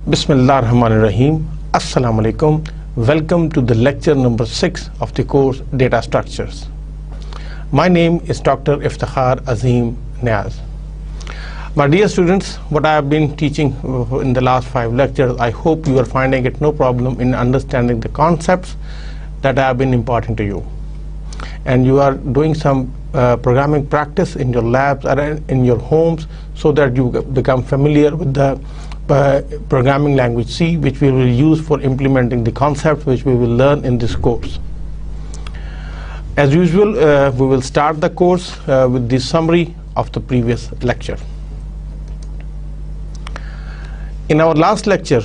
Bismillahirrahmanirrahim. Assalamu alaikum. Welcome to the lecture number 6 of the course Data Structures. My name is Dr. Iftikhar Azim Niaz. My dear students, what I have been teaching in the last 5 lectures, I hope you are finding it no problem in understanding the concepts that I have been imparting to you. And you are doing some programming practice in your labs or in your homes so that you become familiar with the programming language C, which we will use for implementing the concepts which we will learn in this course. As usual, we will start the course with the summary of the previous lecture. In our last lecture,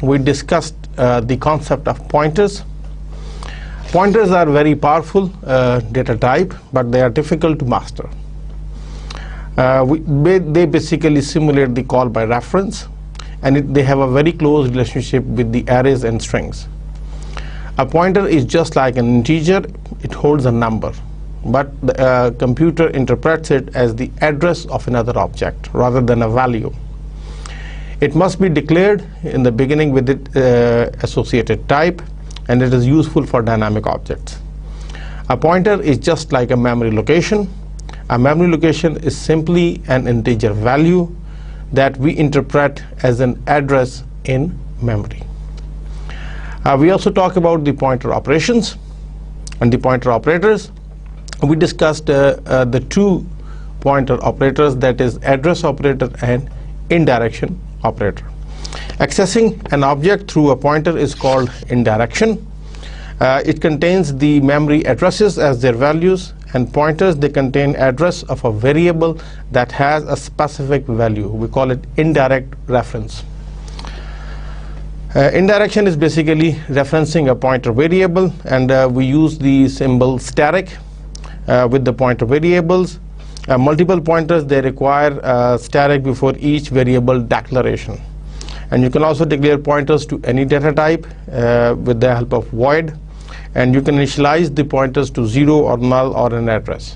we discussed the concept of pointers. Pointers are very powerful data type, but they are difficult to master. They basically simulate the call by reference, and they have a very close relationship with the arrays and strings. A pointer is just like an integer. It holds a number, but the computer interprets it as the address of another object rather than a value. It must be declared in the beginning with its associated type, and it is useful for dynamic objects. A pointer is just like a memory location. A memory location is simply an integer value that we interpret as an address in memory. We also talk about the pointer operations and the pointer operators. We discussed the 2 pointer operators, that is address operator and indirection operator. Accessing an object through a pointer is called indirection. It contains the memory addresses as their values, and pointers, they contain address of a variable that has a specific value. We call it indirect reference. Indirection is basically referencing a pointer variable, and we use the symbol static with the pointer variables. Multiple pointers, they require static before each variable declaration. And you can also declare pointers to any data type with the help of void, and you can initialize the pointers to 0 or null or an address.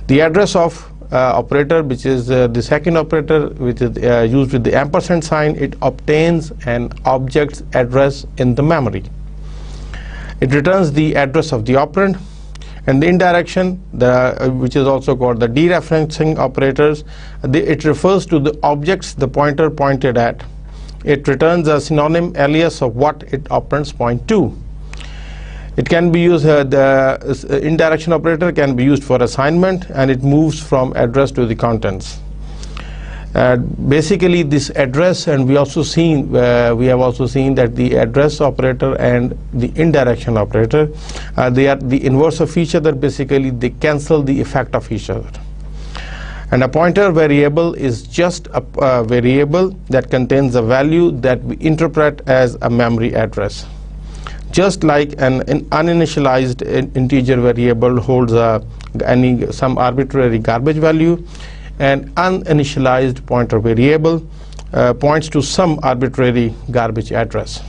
The address of operator, which is the second operator, which is used with the ampersand sign, it obtains an object's address in the memory. It returns the address of the operand. And the indirection, which is also called the dereferencing operators, it refers to the objects the pointer pointed at. It returns a synonym alias of what its operands point to. It can be used, the indirection operator can be used for assignment, and it moves from address to the contents. Basically, this address, and we have also seen that the address operator and the indirection operator, they are the inverse of each other. Basically, they cancel the effect of each other. And a pointer variable is just a variable that contains a value that we interpret as a memory address. Just like an uninitialized integer variable holds some arbitrary garbage value, an uninitialized pointer variable points to some arbitrary garbage address.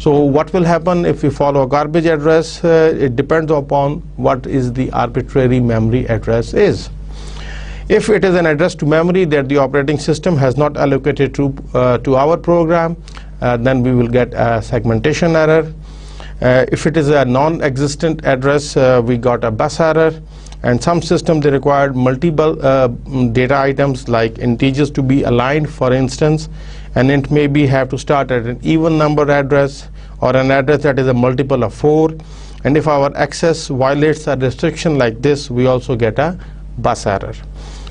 So what will happen if we follow a garbage address? It depends upon what is the arbitrary memory address is. If it is an address to memory that the operating system has not allocated to our program, then we will get a segmentation error. If it is a non-existent address, we got a bus error. And some systems, they required multiple data items like integers to be aligned, for instance, and it maybe have to start at an even number address or an address that is a multiple of 4. And if our access violates a restriction like this, we also get a bus error.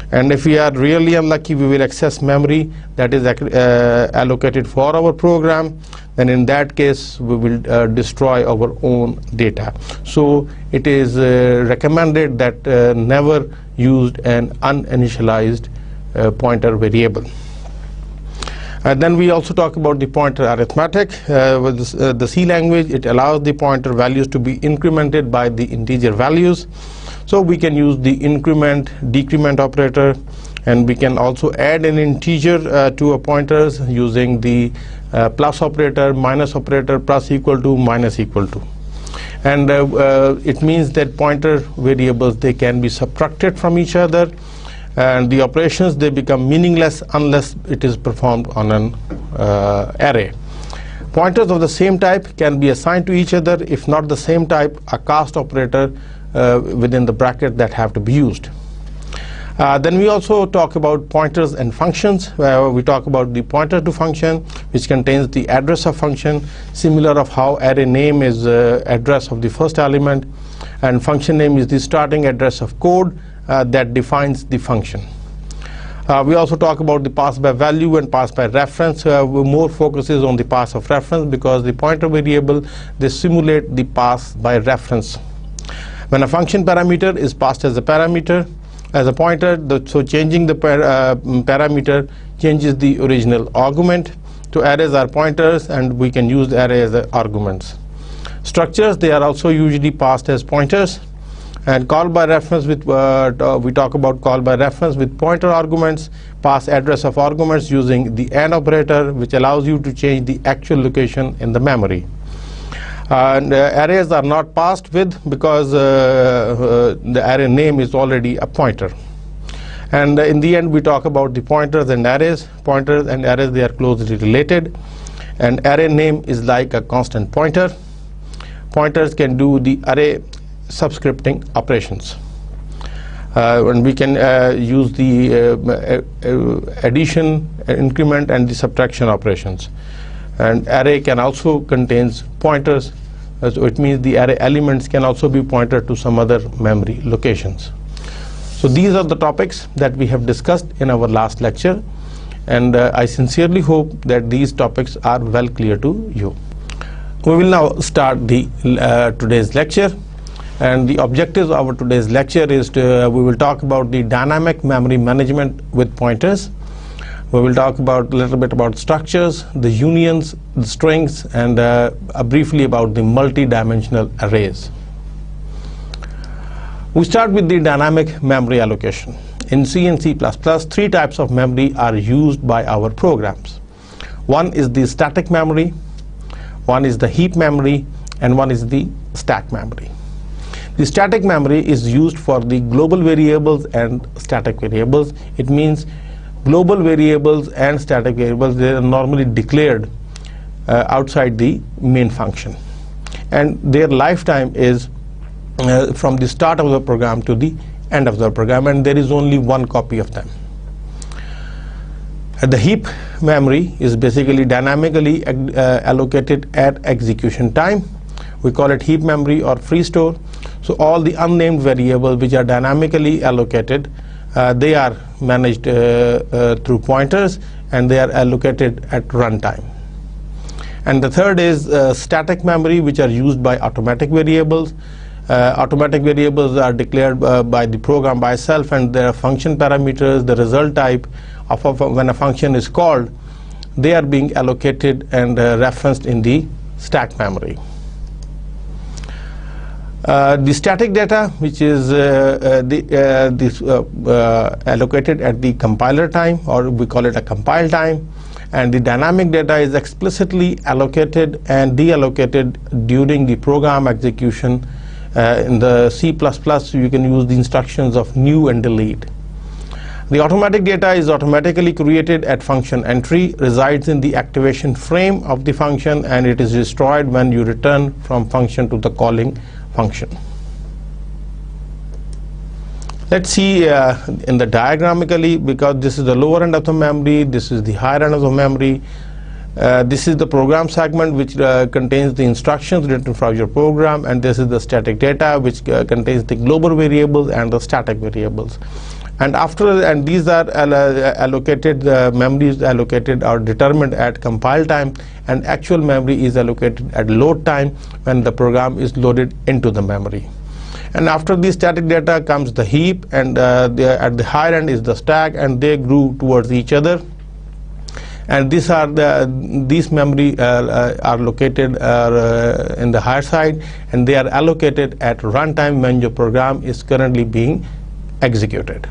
And if we are really unlucky, we will access memory that is allocated for our program. Then in that case, we will destroy our own data. So it is recommended that never used an uninitialized pointer variable. Then we also talk about the pointer arithmetic. With the C language, it allows the pointer values to be incremented by the integer values. So we can use the increment, decrement operator, and we can also add an integer to a pointers using the plus operator, minus operator, plus equal to, minus equal to. And it means that pointer variables, they can be subtracted from each other. and the operations, they become meaningless unless it is performed on an array. Pointers of the same type can be assigned to each other. If not the same type, a cast operator within the bracket that have to be used. Then we also talk about pointers and functions, where we talk about the pointer to function, which contains the address of function, similar of how array name is address of the first element, and function name is the starting address of code that defines the function. We also talk about the pass by value and pass by reference. More focuses on the pass of reference, because the pointer variable, they simulate the pass by reference. When a function parameter is passed as a parameter, as a pointer, so changing the parameter changes the original argument. So arrays are pointers, and we can use the array as arguments. Structures, they are also usually passed as pointers. And call by reference, with we talk about call by reference with pointer arguments, pass address of arguments using the AND operator, which allows you to change the actual location in the memory. And arrays are not passed with, because the array name is already a pointer. And in the end, we talk about the pointers and arrays. Pointers and arrays, they are closely related, and array name is like a constant pointer. Pointers can do the array subscripting operations, and we can use the addition, increment, and the subtraction operations. And array can also contains pointers, so it means the array elements can also be pointed to some other memory locations. So these are the topics that we have discussed in our last lecture, and I sincerely hope that these topics are well clear to you. We will now start the today's lecture, and the objectives of our today's lecture is to we will talk about the dynamic memory management with pointers. We will talk about a little bit about structures, the unions, the strings, and briefly about the multi-dimensional arrays. We start with the dynamic memory allocation. In C and C++, three types of memory are used by our programs. One is the static memory, one is the heap memory, and one is the stack memory. The static memory is used for the global variables and static variables. It means global variables and static variables, they are normally declared outside the main function, and their lifetime is from the start of the program to the end of the program, and there is only one copy of them. The heap memory is basically dynamically allocated at execution time. We call it heap memory or free store. So all the unnamed variables which are dynamically allocated, they are managed through pointers, and they are allocated at runtime. And the third is static memory, which are used by automatic variables. Automatic variables are declared by the program by itself, and their function parameters, the result type of when a function is called, they are being allocated and referenced in the stack memory. The static data, which is allocated at the compiler time, or we call it a compile time, and the dynamic data is explicitly allocated and deallocated during the program execution. In the C++, you can use the instructions of new and delete. The automatic data is automatically created at function entry, resides in the activation frame of the function, and it is destroyed when you return from function to the calling function. Let's see in the diagrammically, because this is the lower end of the memory, this is the higher end of the memory. This is the program segment, which contains the instructions written from your program, and this is the static data, which contains the global variables and the static variables. And these are allocated, the memory is allocated or determined at compile time, and actual memory is allocated at load time when the program is loaded into the memory. And after the static data comes the heap, and at the higher end is the stack, and they grew towards each other. And these memory are located in the higher side, and they are allocated at runtime when your program is currently being executed.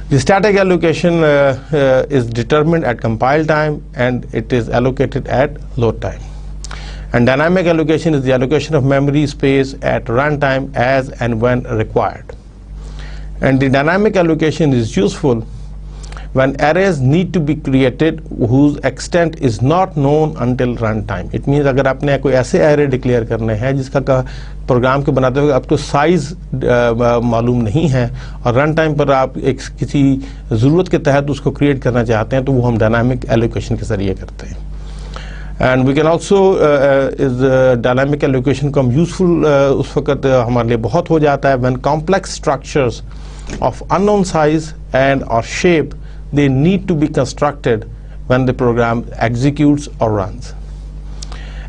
The static allocation is determined at compile time, and it is allocated at load time. And dynamic allocation is the allocation of memory space at runtime as and when required. And the dynamic allocation is useful when arrays need to be created whose extent is not known until runtime. It means अगर आपने कोई ऐसे array declare करने हैं जिसका programme के बनाते हुए आपको साइज मालूम नहीं है और रन टाइम पर आप किसी ज़रूरत के तहत उसको क्रिएट करना चाहते हैं, तो वो हम डायनामिक एलोकेशन के ज़रिए करते हैं. एंड वी कैन ऑल्सो इस डायनामिक एलोकेशन को हम यूज़फुल उस वक्त हमारे लिए बहुत हो जाता है when complex structures of unknown size and और shape they need to be constructed when the program executes or runs.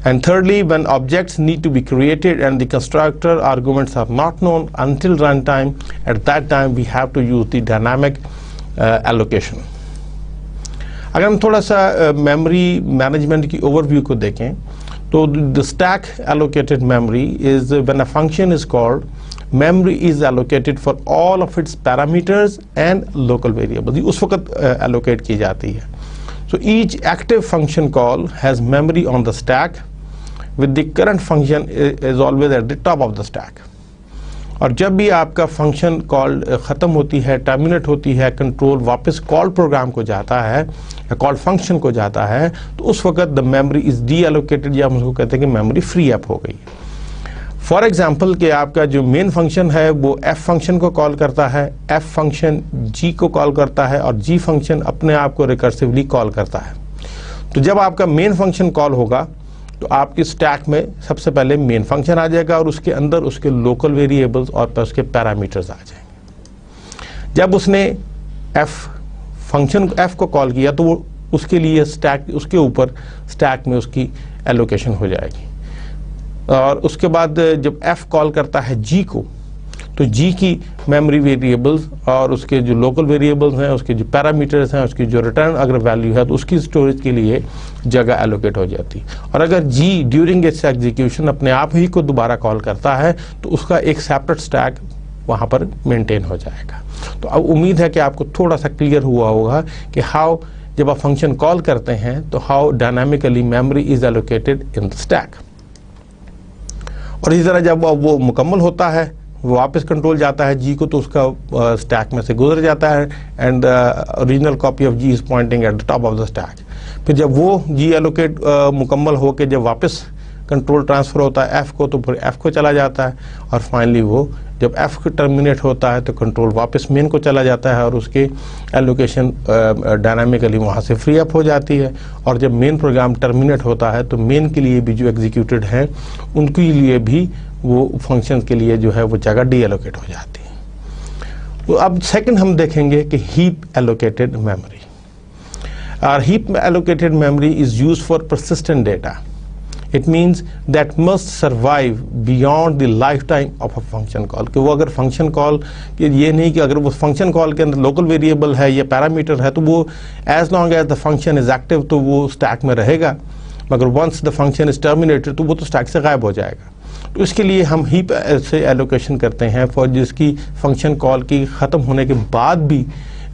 And thirdly, when objects need to be created and the constructor arguments are not known until runtime, at that time we have to use the dynamic allocation. अगर हम थोड़ा सा memory management की overview को देखें, तो the stack allocated memory is when a function is called, memory is allocated for all of its parameters and local variables. उस वक्त allocate की जाती है. So each active function call has memory on the stack with the current function is always at the top of the stack. और जब भी आपका function call ख़त्म होती है, टर्मिनेट होती है, कंट्रोल वापस कॉल प्रोग्राम को जाता है या कॉल फंक्शन को जाता है, तो उस वक्त the memory is D allocated, या हम उसको कहते हैं कि मेमोरी फ्री अप हो गई. फॉर एग्जाम्पल कि आपका जो मेन फंक्शन है वो एफ फंक्शन को कॉल करता है, एफ फंक्शन जी को कॉल करता है और जी फंक्शन अपने आप को रिकर्सिवली कॉल करता है. तो जब आपका मेन फंक्शन कॉल होगा तो आपकी स्टैक में सबसे पहले मेन फंक्शन आ जाएगा और उसके अंदर उसके लोकल वेरिएबल्स और उसके पैरामीटर्स आ जाएंगे. जब उसने फंक्शन एफ को कॉल किया तो वो उसके लिए स्टैक, उसके ऊपर स्टैक में उसकी एलोकेशन हो जाएगी. और उसके बाद जब एफ कॉल करता है जी को, तो जी की मेमोरी वेरिएबल्स और उसके जो लोकल वेरिएबल्स हैं, उसके जो पैरामीटर्स हैं, उसकी जो रिटर्न अगर वैल्यू है तो उसकी स्टोरेज के लिए जगह एलोकेट हो जाती. और अगर जी ड्यूरिंग इट्स एग्जीक्यूशन अपने आप ही को दोबारा कॉल करता है तो उसका एक सेपरेट स्टैक वहाँ पर मेंटेन हो जाएगा. तो अब उम्मीद है कि आपको थोड़ा सा क्लियर हुआ होगा कि हाउ, जब आप फंक्शन कॉल करते हैं तो how dynamically memory is allocated in the stack. और इसी तरह जब वो मुकम्मल होता है, वो वापस कंट्रोल जाता है जी को, तो उसका स्टैक में से गुजर जाता है and original copy of G is pointing at the top of the stack. फिर जब वो जी एलोकेट मुकम्मल होकर जब वापस कंट्रोल ट्रांसफ़र होता है एफ़ को, तो फिर एफ़ को चला जाता है और फाइनली वो जब एफ़ को टर्मिनेट होता है तो कंट्रोल वापस मेन को चला जाता है और उसके एलोकेशन डायनामिकली वहाँ से फ्री अप हो जाती है. और जब मेन प्रोग्राम टर्मिनेट होता है तो मेन के लिए भी जो एग्जीक्यूटेड हैं उनके लिए भी वो फंक्शन के लिए जो है वो जगह डी एलोकेट हो जाती है. तो अब सेकंड हम देखेंगे कि हीप एलोकेटेड मेमोरी. और heap allocated memory is used for persistent data. It means that must survive beyond the lifetime of a function call. कि वो अगर फंक्शन कॉल, ये नहीं कि अगर वो फंक्शन कॉल के अंदर लोकल वेरिएबल है या पैरामीटर है तो वो as long as the function is active तो वो स्टैक में रहेगा, मगर once the function is terminated तो वो तो स्टैक से गायब हो जाएगा. तो इसके लिए हम हीप से एलोकेशन करते हैं फॉर जिसकी फंक्शन कॉल की ख़त्म होने के बाद भी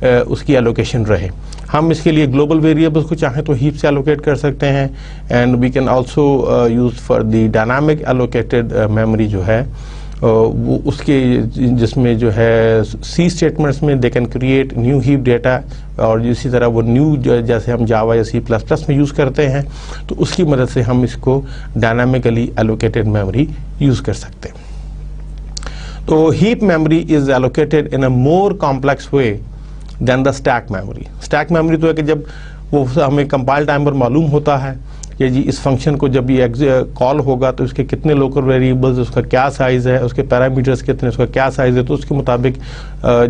उसकी एलोकेशन रहे. हम इसके लिए ग्लोबल वेरिएबल्स को चाहें तो हीप से एलोकेट कर सकते हैं. And we can also use for the dynamic allocated memory जो है वो उसके जिसमें जो है सी स्टेटमेंट्स में they can create new heap data, और इसी तरह वो न्यू जैसे हम जावा या C++ में यूज़ करते हैं तो उसकी मदद से हम इसको डायनामिकली एलोकेटेड मेमोरी यूज़ कर सकते हैं. तो heap memory is allocated in a more complex way than the stack memory. Stack memory तो है कि जब वो हमें कंपाइल टाइम पर मालूम होता है कि जी इस फंक्शन को जब ये कॉल होगा तो उसके कितने लोकल वेरिएबल्स, उसका क्या साइज़ है, उसके पैरामीटर्स कितने, उसका क्या साइज़ है, तो उसके मुताबिक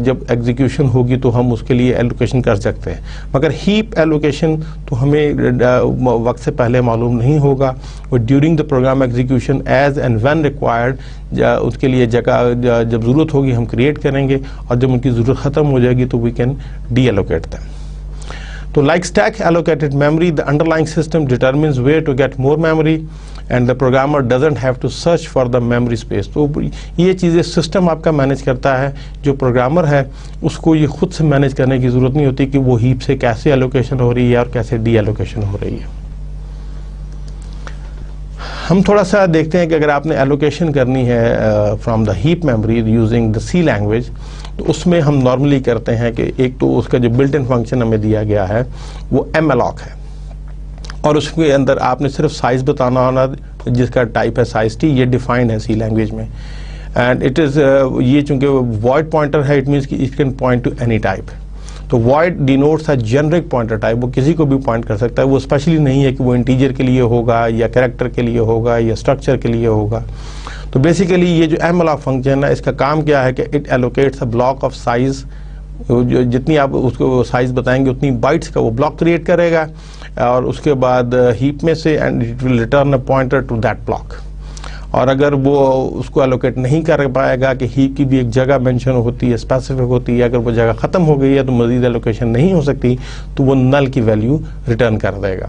जब एग्जीक्यूशन होगी तो हम उसके लिए एलोकेशन कर सकते हैं. मगर हीप एलोकेशन तो हमें वक्त से पहले मालूम नहीं होगा. वो during the program execution as and when required उसके लिए जगह जब ज़रूरत होगी हम क्रिएट करेंगे और जब उनकी ज़रूरत ख़त्म हो जाएगी तो we can deallocate them. So like stack allocated memory, the underlying system determines where to get more memory and the programmer doesn't have to search for the memory space. तो ये चीज़ें सिस्टम आपका manage करता है. जो programmer है उसको ये खुद से मैनेज करने की ज़रूरत नहीं होती कि वो हीप से कैसे एलोकेशन हो रही है और कैसे डी एलोकेशन हो रही है. हम थोड़ा सा देखते हैं कि अगर आपने एलोकेशन करनी है from the heap memory using the C language, तो उसमें हम नॉर्मली करते हैं कि एक तो उसका जो बिल्ट इन फंक्शन हमें दिया गया है वो malloc है, और उसके अंदर आपने सिर्फ साइज़ बताना होना जिसका टाइप है साइज टी, ये डिफाइंड है सी लैंग्वेज में। एंड इट इज़ ये चूँकि वॉइड पॉइंटर है, इट मीन्स कि it can point two any type. तो वॉइड डिनोट्स है जेनरिक पॉइंटर टाइप, वो किसी को भी पॉइंट कर सकता है, वो स्पेशली नहीं है कि वो इंटीजर के लिए होगा या कैरेक्टर के लिए होगा या स्ट्रक्चर के लिए होगा। तो बेसिकली ये जो malloc फंक्शन है, इसका काम क्या है कि it allocates a block of size, जितनी आप उसको साइज बताएंगे उतनी बाइट्स का वो ब्लॉक क्रिएट करेगा, और उसके बाद हीप में से, and it will return a pointer to that block. और अगर वो उसको एलोकेट नहीं कर पाएगा कि हीप की भी एक जगह मेंशन होती है, स्पेसिफिक होती है, अगर वो जगह ख़त्म हो गई है तो मज़ीद एलोकेशन नहीं हो सकती, तो वो नल की वैल्यू रिटर्न कर देगा।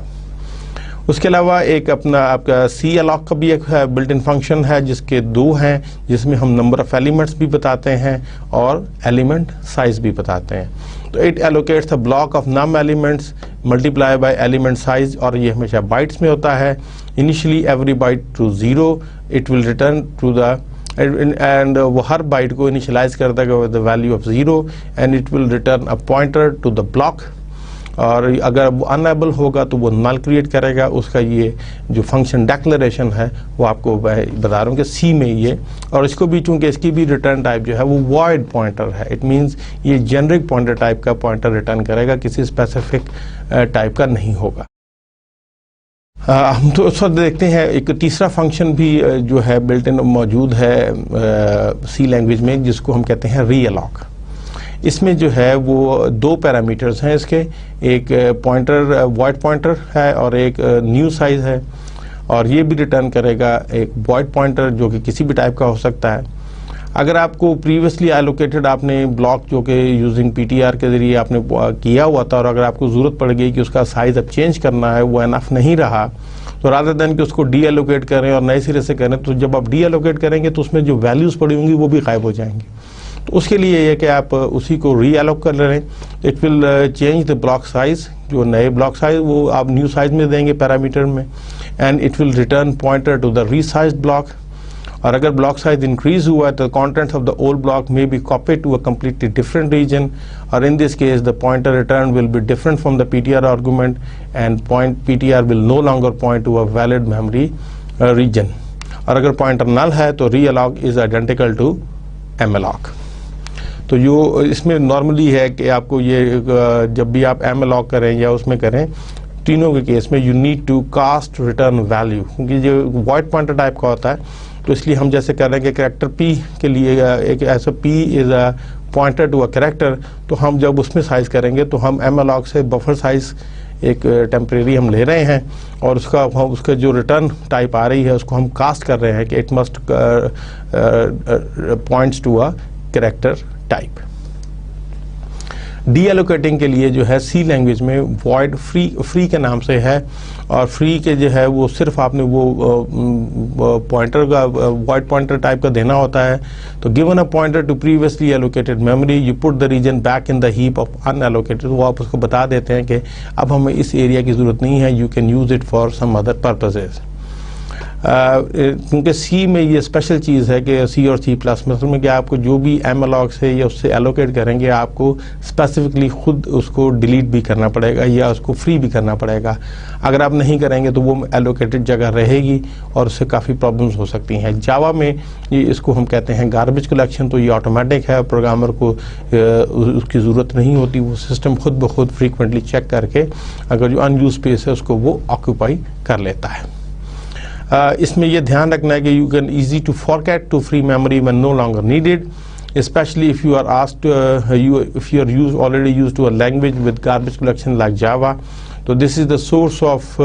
उसके अलावा एक अपना आपका सी अलॉक का भी एक बिल्ट इन फंक्शन है, जिसके दो हैं, जिसमें हम नंबर ऑफ़ एलिमेंट्स भी बताते हैं और एलिमेंट साइज भी बताते हैं। तो it allocates the block of num elements multiply by element size, और ये हमेशा बाइट्स में होता है। Initially every byte to 0 it will return to the, and वो हर बाइट को इनिशियलाइज कर देगा with the value of 0, and it will return a pointer to the block. और अगर वो अनएबल होगा तो वो नल क्रिएट करेगा। उसका ये जो फंक्शन डेक्लेरेशन है वो आपको बता रहा हूँ कि सी में ये, और इसको भी चूँकि इसकी भी रिटर्न टाइप जो है वो वॉइड पॉइंटर है, इट मींस ये जेनरिक पॉइंटर टाइप का पॉइंटर रिटर्न करेगा, किसी स्पेसिफिक टाइप का नहीं होगा। हम तो उस वक्त देखते हैं एक तीसरा फंक्शन भी जो है बिल्ट इन मौजूद है सी लैंग्वेज में, जिसको हम कहते हैं रीअलॉक। इसमें जो है वो दो पैरामीटर्स हैं इसके, एक पॉइंटर वॉइड पॉइंटर है और एक न्यू साइज है, और ये भी रिटर्न करेगा एक वॉइड पॉइंटर जो कि किसी भी टाइप का हो सकता है। अगर आपको प्रीवियसली एलोकेटेड आपने ब्लॉक जो कि यूजिंग पीटीआर के ज़रिए आपने किया हुआ था, और अगर आपको ज़रूरत पड़ गई कि उसका साइज़ अब चेंज करना है, वो एनफ नहीं रहा, तो रादर देन कि उसको डी एलोकेट करें और नए सिरे से करें, तो जब आप डी एलोकेट करेंगे तो उसमें जो वैल्यूज़ पड़ी होंगी वो भी गायब हो जाएंगी। तो उसके लिए ये कि आप उसी को री एलोक कर लें, it will change the block size, जो नए ब्लॉक साइज वो आप न्यू साइज में देंगे पैरामीटर में, and it will return pointer to the resized block. और अगर ब्लॉक साइज इंक्रीज हुआ तो contents of the old block may be copied to a completely different region, or in this case the pointer return will be different from the PTR argument, and PTR will no longer point to a valid memory region. और अगर pointer नल है तो रीअलॉक is identical to malloc। तो जो इसमें normally है कि आपको ये जब भी आप malloc करें या उसमें करें, तीनों के केस में you need to cast return value, क्योंकि जो वॉइड पॉइंटर टाइप का होता है, तो इसलिए हम जैसे कह रहे हैं कि कैरेक्टर पी के लिए एक ऐसा P is a pointer to a character, तो हम जब उसमें साइज़ करेंगे तो हम malloc से बफर साइज़ एक टेम्परेरी हम ले रहे हैं, और उसका जो रिटर्न टाइप आ रही है उसको हम कास्ट कर रहे हैं कि it must points to a character type. Deallocating के लिए जो है सी लैंग्वेज में वॉइड फ्री के नाम से है, और फ्री के जो है वो सिर्फ आपने वो पॉइंटर का वॉइड पॉइंटर टाइप का देना होता है। तो given a pointer to previously allocated memory you put the region back in the heap of unallocated, वो आप उसको बता देते हैं कि अब हमें इस एरिया की ज़रूरत नहीं है, you can use it for some other purposes. क्योंकि सी में ये स्पेशल चीज़ है कि सी और सी प्लस में कि आपको जो भी malloc से या उससे एलोकेट करेंगे आपको स्पेसिफिकली खुद उसको डिलीट भी करना पड़ेगा या उसको फ्री भी करना पड़ेगा। अगर आप नहीं करेंगे तो वो एलोकेटेड जगह रहेगी और उससे काफ़ी प्रॉब्लम्स हो सकती हैं। जावा में ये इसको हम कहते हैं गार्बेज कलेक्शन, तो ये ऑटोमेटिक है, प्रोग्रामर को उसकी ज़रूरत नहीं होती, वो सिस्टम खुद ब खुद फ्रीक्वेंटली चेक करके अगर जो अनयूज स्पेस है उसको वो ऑक्यूपाई कर लेता है। इसमें यह ध्यान रखना है कि you can easy to forget to free memory when no longer needed, especially if you are asked if you are already used to a language with garbage collection like Java. तो this is the source of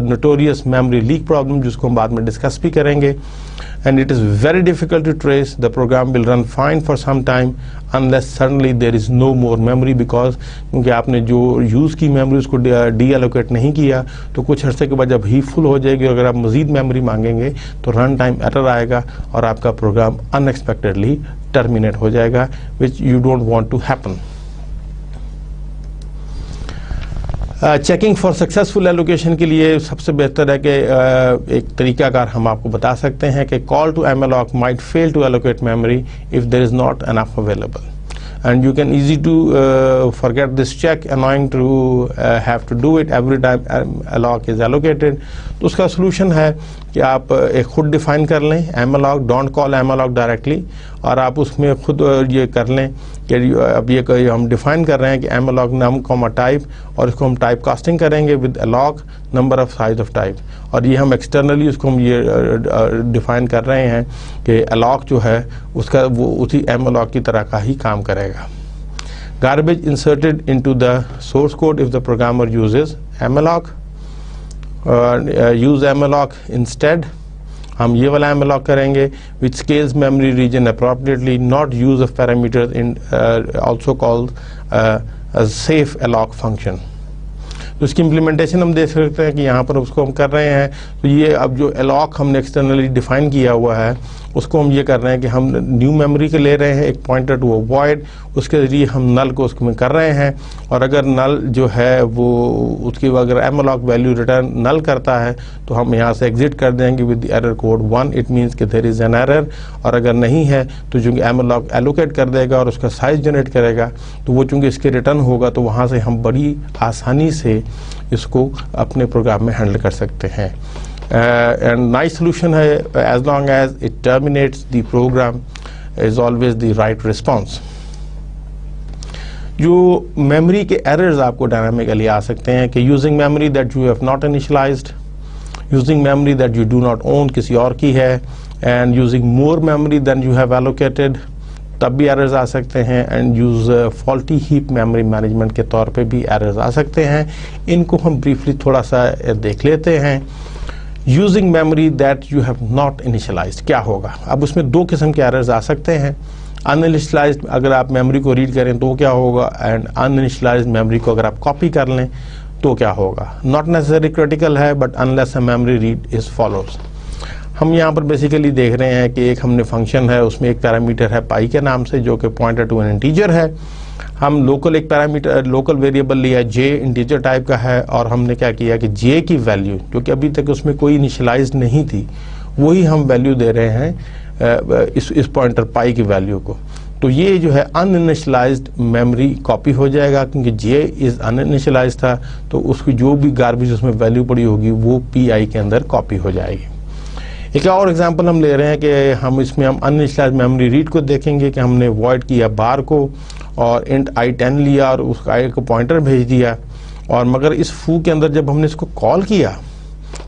notorious memory leak problem, जिसको हम बाद में discuss भी करेंगे। And it is very difficult to trace, the program will run fine for some time unless suddenly there is no more memory, because क्योंकि आपने जो use की मेमोरी उसको डी एलोकेट नहीं किया, तो कुछ अर्से के बाद जब ही फुल हो जाएगी, अगर आप मज़ीद मेमोरी मांगेंगे तो रन टाइम एरर आएगा और आपका प्रोग्राम अनएक्सपेक्टेडली टर्मिनेट हो जाएगा, which you don't want to happen. Checking for successful allocation के लिए सबसे बेहतर है कि एक तरीकाकार हम आपको बता सकते हैं कि call to malloc might fail to allocate memory if there is not enough available, and you can easy to forget this check, annoying to have to do it every time alloc is allocated. तो उसका solution है कि आप एक खुद define कर लें malloc, don't call malloc directly, और आप उसमें खुद ये कर लें कि अब ये हम डिफाइन कर रहे हैं कि malloc num कॉमा टाइप, और इसको हम टाइप कास्टिंग करेंगे with alloc number of size of type, और ये हम एक्सटर्नली उसको हम ये डिफाइन कर रहे हैं कि alloc जो है उसका वो उसी malloc की तरह का ही काम करेगा. Garbage inserted into the source code if the programmer uses malloc, use malloc instead, हम ये वाला malloc करेंगे which scales memory region appropriately, not use of parameters in also called a safe alloc function. तो इसकी implementation हम देख सकते हैं कि यहाँ पर उसको हम कर रहे हैं. तो ये अब जो alloc हमने एक्सटर्नली डिफाइन किया हुआ है उसको हम ये कर रहे हैं कि हम न्यू मेमोरी के ले रहे हैं एक पॉइंटर टू अ वॉइड, उसके ज़रिए हम नल को उसमें कर रहे हैं, और अगर नल जो है वो उसकी अगर malloc वैल्यू रिटर्न नल करता है तो हम यहाँ से एग्जिट कर देंगे with the error code 1, it means कि देयर इज़ एन एरर, और अगर नहीं है तो चूँकि malloc एलोकेट कर देगा और उसका साइज जनरेट करेगा, तो वो चूँकि इसके रिटर्न होगा तो वहाँ से हम बड़ी आसानी से इसको अपने प्रोग्राम में हैंडल कर सकते हैं. And nice solution है as long as it terminates the program is always the right response. जो मेमोरी के एरर्स आपको डायनामिकली आ सकते हैं कि using memory that you have not initialized, using memory that you do not own, किसी और की है, and using more memory than you have allocated, तब भी एरर्स आ सकते हैं, and use faulty heap memory management के तौर पे भी एरर्स आ सकते हैं. इनको हम ब्रीफली थोड़ा सा देख लेते हैं. Using memory that you have not initialised क्या होगा? अब उसमें दो किस्म के एरर्स आ सकते हैं. अनइनिशियलाइज्ड अगर आप मेमोरी को रीड करें तो क्या होगा, एंड अनइनिशियलाइज्ड मेमोरी को अगर आप कॉपी कर लें तो क्या होगा. नॉट नेसेसरी क्रिटिकल है, but unless a memory read is follows. हम यहाँ पर बेसिकली देख रहे हैं कि एक हमने फंक्शन है, उसमें एक पैरामीटर है पाई के नाम से जो कि पॉइंटर टू एन इंटीजर है. हम लोकल एक पैरामीटर लोकल वेरिएबल लिया जे इंटीजर टाइप का है, और हमने क्या किया कि जे की वैल्यू जो कि अभी तक उसमें कोई इनिशियलाइज्ड नहीं थी वही हम वैल्यू दे रहे हैं इस पॉइंटर पाई की वैल्यू को. तो ये जो है अनइनिशियलाइज्ड मेमोरी कॉपी हो जाएगा क्योंकि जे इज अनइनिशियलाइज्ड था, तो उसकी जो भी गार्बेज उसमें वैल्यू पड़ी होगी वो पी आई के अंदर कॉपी हो जाएगी. एक और एग्जांपल हम ले रहे हैं कि हम इसमें हम अनइनिशियलाइज्ड मेमोरी रीड को देखेंगे कि हमने वॉइड किया बार को और इंट i10 लिया और उस आई को पॉइंटर भेज दिया, और मगर इस फू के अंदर जब हमने इसको कॉल किया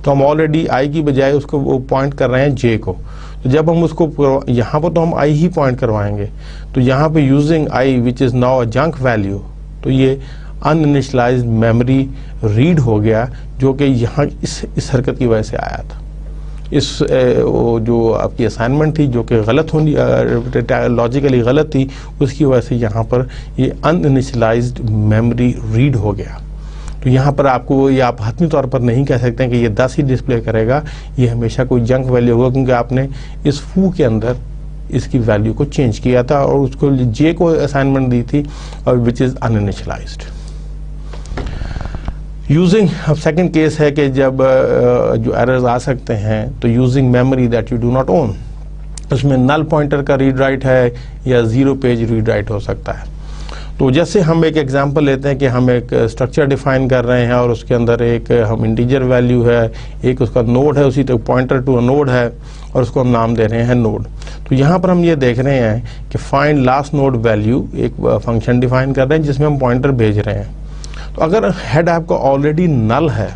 तो हम ऑलरेडी आई की बजाय उसको वो पॉइंट कर रहे हैं जे को. तो जब हम उसको यहाँ पर तो हम आई ही पॉइंट करवाएंगे, तो यहाँ पे using I which is now a junk value, तो ये अनइनिशियलाइज्ड मेमोरी रीड हो गया जो कि यहाँ इस हरकत की वजह से आया था. इस जो आपकी असाइनमेंट थी जो कि गलत होनी लॉजिकली गलत थी, उसकी वजह से यहाँ पर ये अनइनिशियलाइज्ड मेमोरी रीड हो गया. तो यहाँ पर आपको ये आप हतमी तौर पर नहीं कह सकते हैं कि ये 10 ही डिस्प्ले करेगा, ये हमेशा कोई जंक वैल्यू होगा क्योंकि आपने इस फू के अंदर इसकी वैल्यू को चेंज किया था और उसको जे को असाइनमेंट दी थी और विच इज़ अनइनिशियलाइज्ड. यूजिंग अब सेकंड केस है कि जब जो एरर्स आ सकते हैं तो using memory that you do not own, उसमें नल पॉइंटर का रीड राइट है या जीरो पेज रीड राइट हो सकता है. तो जैसे हम एक एग्जांपल लेते हैं कि हम एक स्ट्रक्चर डिफाइन कर रहे हैं और उसके अंदर एक हम इंटीजर वैल्यू है, एक उसका नोड है, उसी तक पॉइंटर टू अ नोड है और उसको हम नाम दे रहे हैं नोड. तो यहाँ पर हम ये देख रहे हैं कि फाइंड लास्ट नोड वैल्यू एक फंक्शन डिफाइन कर रहे हैं जिसमें हम पॉइंटर भेज रहे हैं. तो अगर हेड आपका ऑलरेडी नल है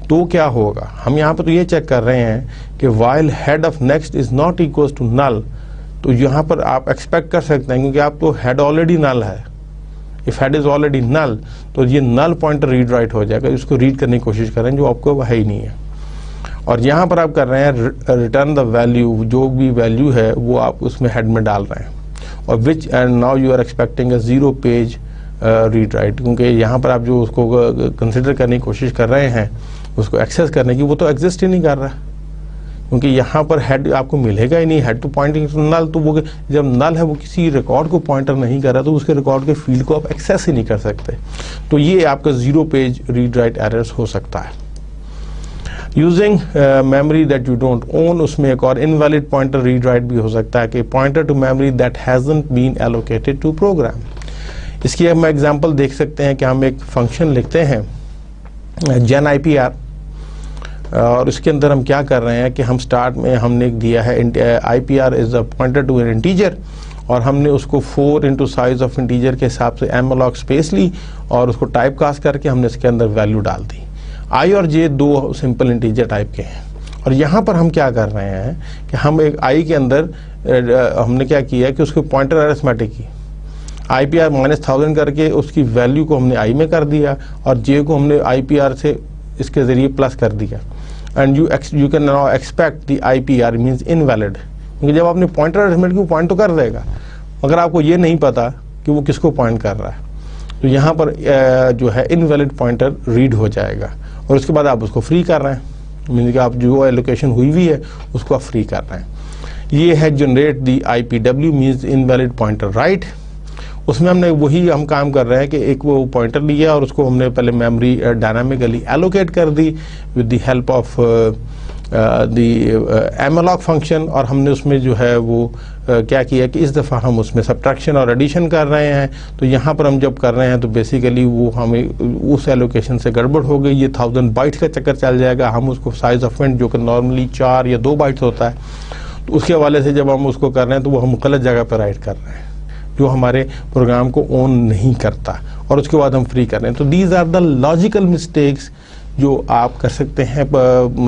तो क्या होगा, हम यहाँ पर तो ये चेक कर रहे हैं कि while head of next is not equal to null, तो यहाँ पर आप एक्सपेक्ट कर सकते हैं क्योंकि आप तो हेड ऑलरेडी नल है. If head is already null तो ये नल पॉइंटर रीड राइट हो जाएगा, इसको रीड करने की कोशिश करें जो आपको है ही नहीं है. और यहाँ पर आप कर रहे हैं रिटर्न द वैल्यू, जो भी वैल्यू है वो आप उसमें हेड में डाल रहे हैं, और which and now you are expecting a zero page read write, क्योंकि यहाँ पर आप जो उसको कंसिडर करने की कोशिश कर रहे हैं उसको एक्सेस करने की, वो तो एग्जिस्ट ही नहीं कर रहा क्योंकि यहाँ पर हेड आपको मिलेगा ही नहीं, head to pointing to null, तो वो जब नल है वो किसी रिकॉर्ड को पॉइंटर नहीं कर रहा तो उसके रिकॉर्ड के फील्ड को आप एक्सेस ही नहीं कर सकते। तो ये आपका 0 पेज रीड राइट एरर्स हो सकता है। Using memory that you don't own, उसमें एक और इनवैलिड पॉइंटर रीड राइट भी हो सकता है कि pointer to memory that hasn't been allocated to program. इसकी हम एग्जांपल देख सकते हैं कि हम एक फंक्शन लिखते हैं gen IPR, और इसके अंदर हम क्या कर रहे हैं कि हम स्टार्ट में हमने दिया है IPR is a pointer to an integer, और हमने उसको 4 इंटू साइज ऑफ इंटीजर के हिसाब से एमएलॉग स्पेस ली और उसको टाइप कास्ट करके हमने इसके अंदर वैल्यू डाल दी। आई और जे 2 सिंपल इंटीजर टाइप के हैं, और यहाँ पर हम क्या कर रहे हैं कि हम एक आई के अंदर हमने क्या किया कि उसको पॉइंटर अरिथमेटिक की IPR -1000 करके उसकी वैल्यू को हमने आई में कर दिया और जे को हमने IPR से इसके ज़रिए प्लस कर दिया। And you can now expect the IPR means invalid, क्योंकि जब आपने पॉइंटर अरिथमेटिक को पॉइंट तो कर देगा मगर आपको ये नहीं पता कि वो किसको पॉइंट कर रहा है, तो यहाँ पर जो है इनवैलिड पॉइंटर रीड हो जाएगा और उसके बाद आप उसको फ्री कर रहे हैं, मीन्स कि आप जो एलोकेशन हुई हुई है उसको आप फ्री कर रहे हैं। ये है generate the IPW means invalid pointer right. उसमें हमने वही हम काम कर रहे हैं कि एक वो पॉइंटर लिया और उसको हमने पहले मेमोरी डायनामिकली एलोकेट कर दी with the help of the malloc function, और हमने उसमें जो है वो क्या किया कि इस दफ़ा हम उसमें सब्ट्रैक्शन और एडिशन कर रहे हैं। तो यहाँ पर हम जब कर रहे हैं तो बेसिकली वो हमें उस एलोकेशन से गड़बड़ हो गई, ये 1000 बाइट्स का चक्कर चल जाएगा। हम उसको साइज ऑफ इंट जो कि नॉर्मली 4 या 2 बाइट्स होता है, तो उसके हवाले से जब हम उसको कर रहे हैं तो वो हम गलत जगह पर राइट कर रहे हैं जो हमारे प्रोग्राम को ऑन नहीं करता, और उसके बाद हम फ्री कर रहे हैं। तो these are the logical mistakes जो आप कर सकते हैं।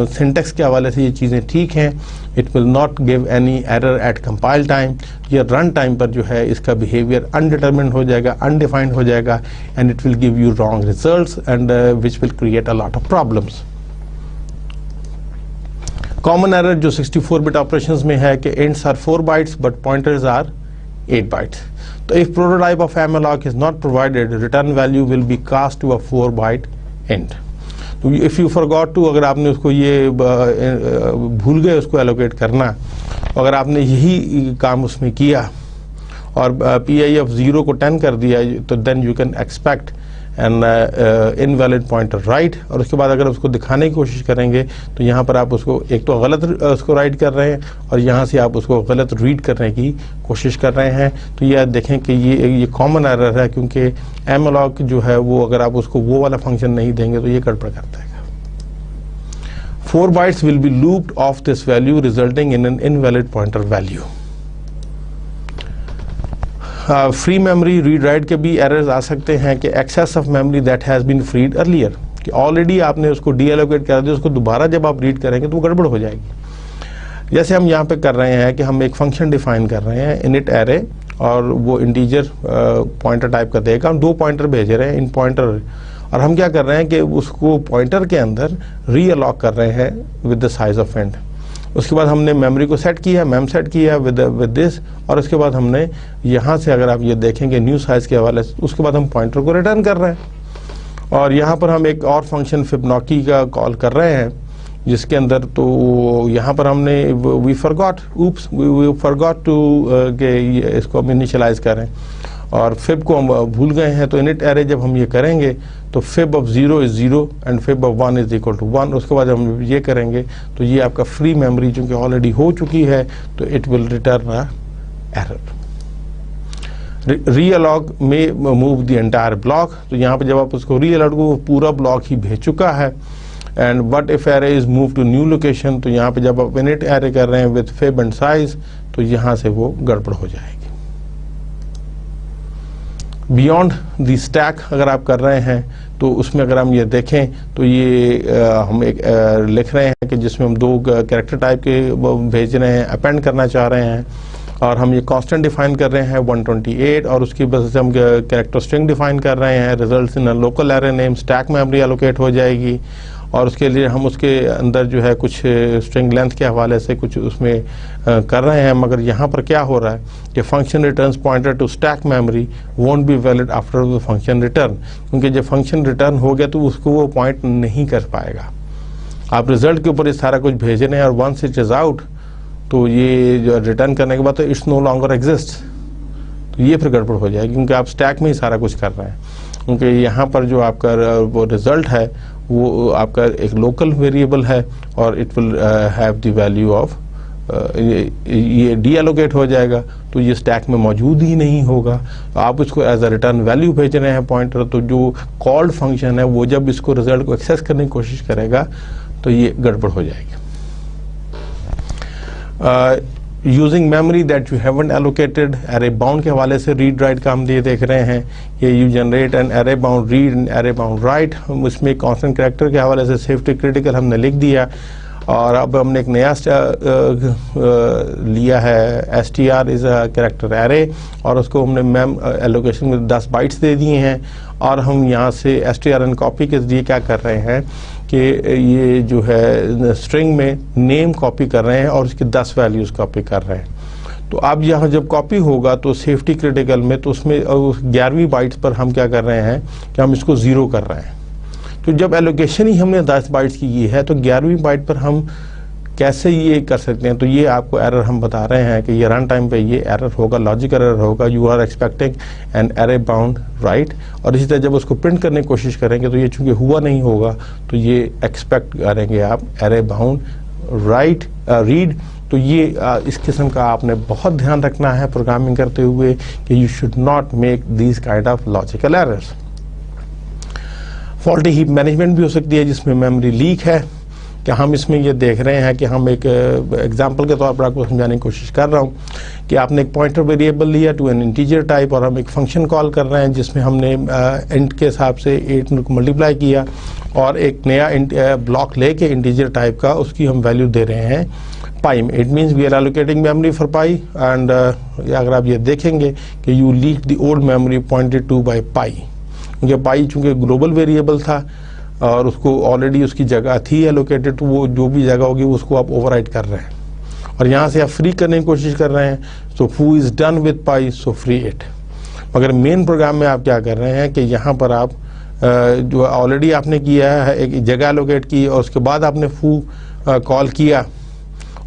सिंटेक्स के हवाले से ये चीज़ें ठीक हैं, it will not give any error eight compile time. या रन टाइम पर जो है इसका बिहेवियर अनडिटरमिन्ड हो जाएगा, अनडिफाइंड हो जाएगा, and it will give you wrong results and which will create a lot of problems. Common error जो 64 बिट ऑपरेशंस में है कि ints are 4 bytes but pointers are 8 bytes. तो if prototype of malloc is not provided, return value will be cast to a 4 byte int. तो if you forgot to, अगर आपने उसको ये भूल गए उसको एलोकेट करना, अगर आपने यही काम उसमें किया और PI of 0 को 10 कर दिया, तो then you can expect an invalid pointer right. और उसके बाद अगर उसको दिखाने की कोशिश करेंगे तो यहाँ पर आप उसको एक तो गलत उसको राइट कर रहे हैं और यहाँ से आप उसको गलत रीड करने की कोशिश कर रहे हैं। तो ये देखें कि ये कॉमन एरर है, क्योंकि एमएलॉग जो है वो अगर आप उसको वो वाला फंक्शन नहीं देंगे तो ये गड़बड़ करता है। 4 bytes will be looped off this value resulting in an invalid pointer value. Free memory read write के भी एरर्स आ सकते हैं कि access of memory that has been freed earlier, कि ऑलरेडी आपने उसको डी एलोकेट कर दिया, उसको दोबारा जब आप रीड करेंगे तो वो गड़बड़ हो जाएगी। जैसे हम यहाँ पे कर रहे हैं कि हम एक फंक्शन डिफाइन कर रहे हैं इनिट एरे, और वो इंटीजर पॉइंटर टाइप का देगा, हम 2 पॉइंटर भेज रहे हैं इन पॉइंटर, और हम क्या कर रहे हैं कि उसको पॉइंटर के अंदर री अलॉक कर रहे हैं with the size of int. उसके बाद हमने मेमोरी को सेट किया, मेम सेट किया विद दिस, और उसके बाद हमने यहाँ से अगर आप ये देखेंगे न्यू साइज़ के हवाले से, उसके बाद हम पॉइंटर को रिटर्न कर रहे हैं। और यहाँ पर हम एक और फंक्शन फिबोनाची का कॉल कर रहे हैं जिसके अंदर, तो यहाँ पर हमने वी फॉरगॉट टू के इसको हम इनिशियलाइज करें और फिब को हम भूल गए हैं। तो इनिट एरे जब हम ये करेंगे तो fib of 0 is 0 and fib of 1 is equal to 1। उसके बाद हम ये करेंगे तो ये आपका फ्री मेमोरी चूँकि ऑलरेडी हो चुकी है तो it will return a error. Realloc में मूव द एंटायर ब्लॉक, तो यहाँ पे जब आप उसको रीअलॉग को पूरा ब्लॉक ही भेज चुका है। And but if array is move to new location, तो यहाँ पे जब आप इनिट एरे कर रहे हैं विद फिब एंड साइज, तो यहाँ से वो गड़बड़ हो जाएगी। बियॉन्ड द स्टैक अगर आप कर रहे हैं तो उसमें अगर हम ये देखें तो ये हम एक लिख रहे हैं कि जिसमें हम 2 कैरेक्टर टाइप के भेज रहे हैं, अपेंड करना चाह रहे हैं, और हम ये कांस्टेंट डिफाइन कर रहे हैं 128, और उसकी वजह से हम कैरेक्टर स्ट्रिंग डिफाइन कर रहे हैं। Results in local array name, stack memory allocate हो जाएगी, और उसके लिए हम उसके अंदर जो है कुछ स्ट्रिंग लेंथ के हवाले से कुछ उसमें कर रहे हैं। मगर यहाँ पर क्या हो रहा है कि function returns pointer to stack memory won't be valid after the function return, क्योंकि जब फंक्शन रिटर्न हो गया तो उसको वो पॉइंट नहीं कर पाएगा। आप रिजल्ट के ऊपर ये सारा कुछ भेज रहे हैं और वंस इट इज़ आउट तो ये जो रिटर्न करने के बाद तो इट्स नो लॉन्गर एग्जिस्ट, तो ये फिर गड़बड़ हो जाएगी क्योंकि आप स्टैक में ही सारा कुछ कर रहे हैं। क्योंकि यहाँ पर जो आपका वो रिजल्ट है वो आपका एक लोकल वेरिएबल है और it will have the value of ये डीएलोकेट हो जाएगा, तो ये स्टैक में मौजूद ही नहीं होगा। तो आप इसको एज अ रिटर्न वैल्यू भेज रहे हैं पॉइंटर, तो जो कॉल्ड फंक्शन है वो जब इसको रिजल्ट को एक्सेस करने की कोशिश करेगा तो ये गड़बड़ हो जाएगी। Using memory that you haven't allocated, array bound के हवाले से रीड राइट का हम ये देख रहे हैं कि you generate N array bound read and array bound right. हम उसमें कॉन्स्टेंट कैरेक्टर के हवाले से सेफ्टी क्रिटिकल हमने लिख दिया और अब हमने एक नया लिया है str is a character array और उसको हमने मैम एलोकेशन में 10 बाइट्स दे दिए हैं और हम यहाँ से strn कॉपी के जरिए क्या कर रहे हैं कि ये जो है स्ट्रिंग में नेम कॉपी कर रहे हैं और उसकी 10 वैल्यूज़ कॉपी कर रहे हैं। तो अब यहाँ जब कॉपी होगा तो सेफ्टी क्रिटिकल में तो उसमें 11वीं बाइट्स पर हम क्या कर रहे हैं कि हम इसको 0 कर रहे हैं। तो जब एलोकेशन ही हमने 10 बाइट्स की है तो 11वीं बाइट पर हम कैसे ये कर सकते हैं, तो ये आपको एरर हम बता रहे हैं कि ये रन टाइम पे ये एरर होगा, लॉजिकल एरर होगा, you are expecting an array bound right. और इसी तरह जब उसको प्रिंट करने की कोशिश करेंगे तो ये चूंकि हुआ नहीं होगा तो ये एक्सपेक्ट करेंगे आप एरे बाउंड राइट रीड। तो ये इस किस्म का आपने बहुत ध्यान रखना है प्रोग्रामिंग करते हुए कि you should not make these kind of logical errors. Faulty heap management भी हो सकती है जिसमें मेमोरी लीक है, कि हम इसमें ये देख रहे हैं कि हम एक एग्जांपल के तौर पर आपको समझाने की कोशिश कर रहा हूँ कि आपने एक पॉइंटर वेरिएबल लिया टू एन इंटीजर टाइप और हम एक फंक्शन कॉल कर रहे हैं जिसमें हमने इंट के हिसाब से 8 को मल्टीप्लाई किया और एक नया ब्लॉक लेके इंटीजर टाइप का उसकी हम वैल्यू दे रहे हैं पाई में। It means we are allocating memory for pi and अगर आप ये देखेंगे कि you leak the old memory pointed to by pi, क्योंकि पाई चूँकि ग्लोबल वेरिएबल था और उसको ऑलरेडी उसकी जगह थी एलोकेटेड, तो वो जो भी जगह होगी उसको आप ओवरराइट कर रहे हैं और यहाँ से आप फ्री करने की कोशिश कर रहे हैं। सो फू is done with pi so free it. मगर मेन प्रोग्राम में आप क्या कर रहे हैं कि यहाँ पर आप जो ऑलरेडी आपने किया है एक जगह एलोकेट की और उसके बाद आपने फू कॉल किया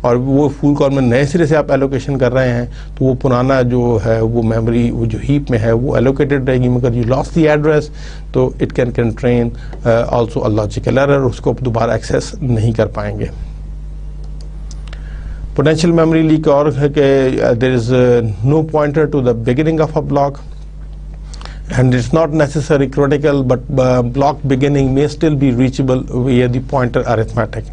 और वो फुल कॉल में नए सिरे से आप एलोकेशन कर रहे हैं, तो वो पुराना जो है वो मेमोरी वो जो हीप में है वो एलोकेटेड रहेगी, मगर यू लॉस्ट द एड्रेस तो it can contain also a logical error, उसको दोबारा एक्सेस नहीं कर पाएंगे। पोटेंशियल मेमोरी लीक और है कि there is no pointer to the beginning of a block and it's not necessary critical but block beginning may still be reachable via the pointer arithmetic।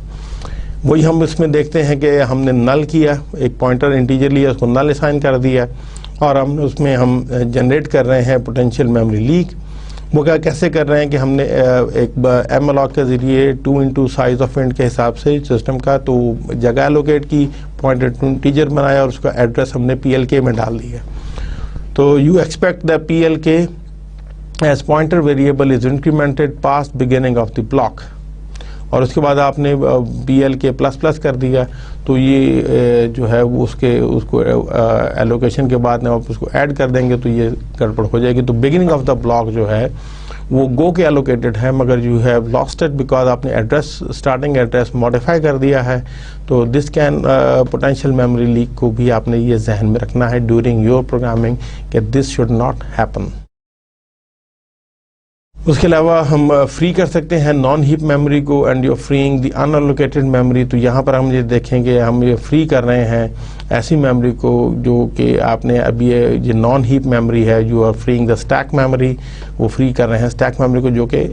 वही हम इसमें देखते हैं कि हमने नल किया, एक पॉइंटर इंटीजर लिया उसको नल असाइन कर दिया और हम उसमें हम जनरेट कर रहे हैं पोटेंशियल मेमोरी लीक। वो क्या कैसे कर रहे हैं कि हमने एक एमएलॉग के ज़रिए 2 into साइज ऑफ इंट के हिसाब से सिस्टम का तो जगह एलोकेट की, पॉइंटर टू इंटीजर बनाया और उसका एड्रेस हमने PLK में डाल दिया। तो you expect the PLK as pointer variable is incremented past beginning of the block और उसके बाद आपने PLK ++ कर दिया, तो ये जो है वो उसको एलोकेशन के बाद में आप उसको ऐड कर देंगे तो ये गड़बड़ हो जाएगी। तो बिगिनिंग ऑफ द ब्लॉक जो है वो गो के एलोकेटेड है, मगर you have lost it because आपने एड्रेस स्टार्टिंग एड्रेस मॉडिफाई कर दिया है। तो this can potential memory leak को भी आपने ये जहन में रखना है ड्यूरिंग योर प्रोग्रामिंग कि दिस शुड नॉट हैपन। उसके अलावा हम फ्री कर सकते हैं नॉन हीप मेमोरी को and you freeing the unallocated memory. तो यहाँ पर हम ये देखेंगे हम ये फ्री कर रहे हैं ऐसी मेमोरी को जो कि आपने अभी ये नॉन हीप मेमोरी है, you are freeing the stack memory, वो फ्री कर रहे हैं स्टैक मेमोरी को जो कि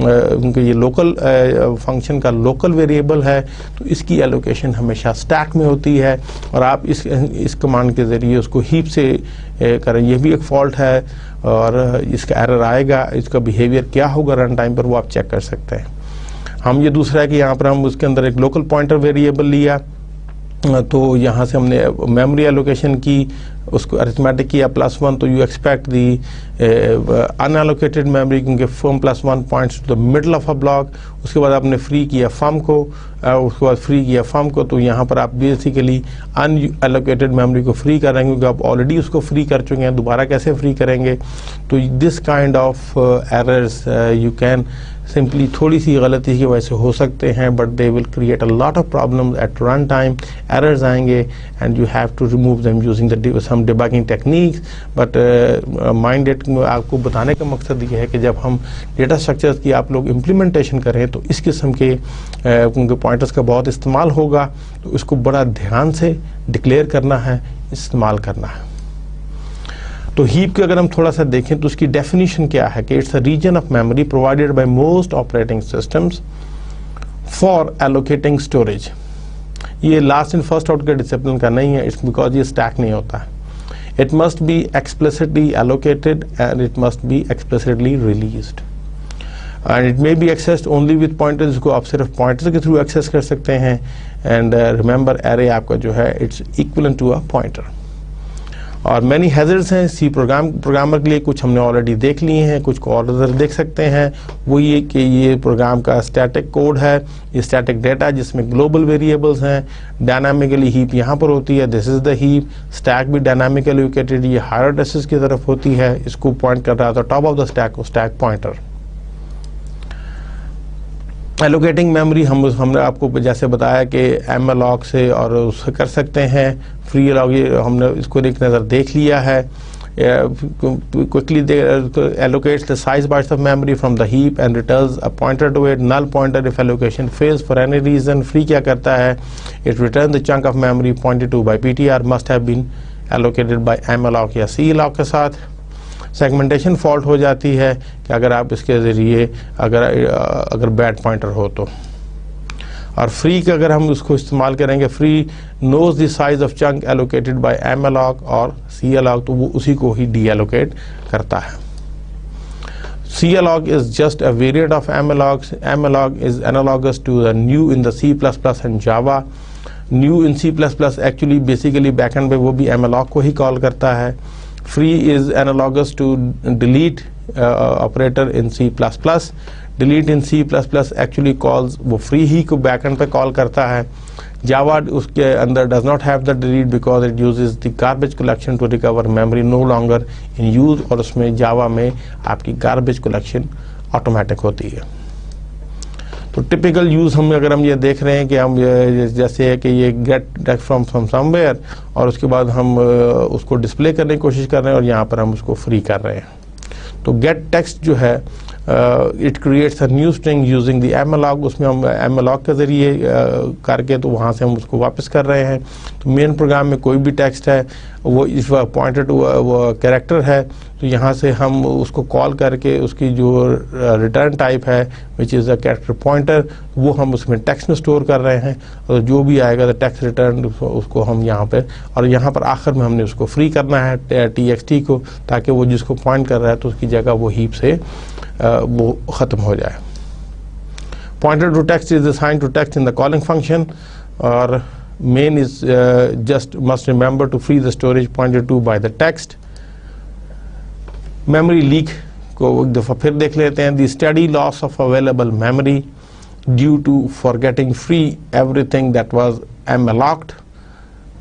क्योंकि ये लोकल फंक्शन का लोकल वेरिएबल है तो इसकी एलोकेशन हमेशा स्टैक में होती है और आप इस कमांड के ज़रिए उसको हीप से करें। ये भी एक फॉल्ट है और इसका एरर आएगा, इसका बिहेवियर क्या होगा रन टाइम पर वो आप चेक कर सकते हैं। हम ये दूसरा है कि यहाँ पर हम उसके अंदर एक लोकल पॉइंटर वेरिएबल लिया तो यहाँ से हमने मेमोरी एलोकेशन की उसको अरिथमेटिक किया +1, तो you expect the unallocated memory, क्योंकि firm +1 points to the middle of a block. उसके बाद आपने फ्री किया फर्म को, उसके बाद फ्री किया फर्म को, तो यहाँ पर आप बेसिकली अनएलोकेटेड मेमोरी को फ्री कर रहे हैं, क्योंकि आप ऑलरेडी उसको फ्री कर चुके हैं, दोबारा कैसे फ्री करेंगे। तो this kind of errors you can simply, थोड़ी सी गलती की वजह से हो सकते हैं, but they will create a lot of problems at run time. Errors आएंगे and you have to remove them using some debugging techniques. But minded आपको बताने का मकसद ये है कि जब हम डेटा स्ट्रक्चर्स की आप लोग इम्प्लीमेंटेशन करें तो इस किस्म के क्योंकि पॉइंटर्स का बहुत इस्तेमाल होगा, तो इसको बड़ा ध्यान से डिक्लेयर करना है, इस्तेमाल करना है। तो हीप के अगर हम थोड़ा सा देखें तो उसकी डेफिनेशन क्या है कि it's a region of memory provided by most operating systems for allocating storage. ये लास्ट इन फर्स्ट आउट के डिसिप्लिन का नहीं है, इट्स बिकॉज ये स्टैक नहीं होता है। It must be explicitly allocated and it must be explicitly released and it may be accessed only with pointers, जिसको आप सिर्फ पॉइंटर्स के थ्रू एक्सेस कर सकते हैं। एंड रिमेंबर एरे आपका जो है it's equivalent to a pointer. और मैनी हैजर्ड्स हैं सी प्रोग्रामर के लिए, कुछ हमने ऑलरेडी देख लिए हैं, कुछ को और देख सकते हैं। वो ये कि ये प्रोग्राम का स्टैटिक कोड है, ये स्टैटिक डेटा जिसमें ग्लोबल वेरिएबल्स हैं। डायनामिकली हीप यहाँ पर होती है, this is the heap. Stack भी डायनामिकली लोकेटेड, ये हायर एड्रेसेस की तरफ होती है, इसको पॉइंट कर रहा था टॉप ऑफ द स्टैक को स्टैक पॉइंटर। एलोकेटिंग मेमोरी हमने आपको जैसे बताया कि एमएलॉग से और उससे कर सकते हैं। फ्री अलॉग ये हमने इसको एक नज़र देख लिया है। Quickly allocates the size bytes of memory from the heap and returns a pointer to it, null pointer if allocation fails for any reason. Free क्या करता है, it return the chunk of memory pointed to by PTR must have been allocated by malloc या सी अलॉग के साथ। Segmentation fault हो जाती है कि अगर आप इसके ज़रिए अगर बैड पॉइंटर हो तो। और फ्री का अगर हम उसको इस्तेमाल करेंगे, free knows the size of chunk allocated by malloc और सी अलॉग, तो वो उसी को ही डी एलोकेट करता है। Calloc is just a variant of malloc. Malloc is analogous to the new in the C++ and Java. New in C++ actually basically backend पे वो भी एमएलॉग को ही कॉल करता है। Free is analogous to delete operator in C++. Delete in C++ actually calls वो free ही को backend पे call करता है। Java उसके अंदर does not have the delete because it uses the garbage collection to recover memory no longer in use, और उसमें Java में आपकी garbage collection automatic होती है। तो टिपिकल यूज़ हम अगर हम ये देख रहे हैं कि हम जैसे है कि ये गेट टेक्स्ट फ्रॉम समवेयर और उसके बाद हम उसको डिस्प्ले करने की कोशिश कर रहे हैं और यहाँ पर हम उसको फ्री कर रहे हैं। तो गेट टेक्स्ट जो है it creates a new string using the malloc, उसमें हम एमएलॉग के ज़रिए करके तो वहाँ से हम उसको वापस कर रहे हैं। तो मेन प्रोग्राम में कोई भी टेक्स्ट है वो इस पॉइंटेड टू वो कैरेक्टर है, तो यहाँ से हम उसको कॉल करके उसकी जो रिटर्न टाइप है which is a character pointer, वो हम उसमें टेक्स्ट में स्टोर कर रहे हैं और जो भी आएगा तो टेक्स्ट रिटर्न उसको हम यहाँ पर, और यहाँ पर आखिर में हमने उसको फ्री करना है TXT को, ताकि वो जिसको पॉइंट कर रहा है तो उसकी जगह वो हीप से वो ख़त्म हो जाए। Pointer to text is assigned to text in the calling function, और main is just must remember to free the storage pointed to by the text. Memory leak को एक दफ़ा फिर देख लेते हैं। The steady loss of available memory due to forgetting free everything that was malloced.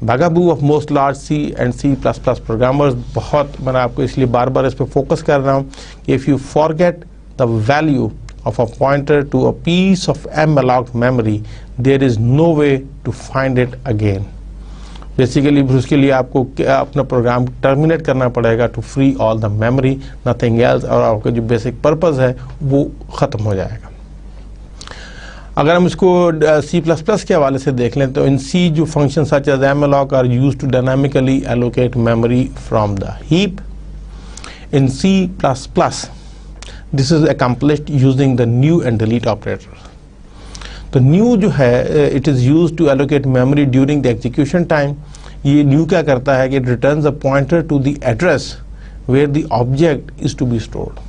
Bugaboo of most large C and C++ programmers. बहुत मैंने आपको इसलिए बार बार इस पर फोकस कर रहा हूँ कि if you forget the value of a pointer to a piece of malloced memory there is no way to find it again. Basically उसके लिए आपको अपना प्रोग्राम टर्मिनेट करना पड़ेगा to free all the memory, nothing else, और आपका जो basic purpose है वो ख़त्म हो जाएगा। अगर हम इसको C++ के हवाले से देख लें तो इन C जो function such as malloc are used to dynamically allocate memory from the heap. In C++ this is accomplished using the new and delete operator. तो न्यू जो है it is used to allocate memory during the execution time. ये new क्या करता है कि it returns a pointer to the address where the object is to be stored.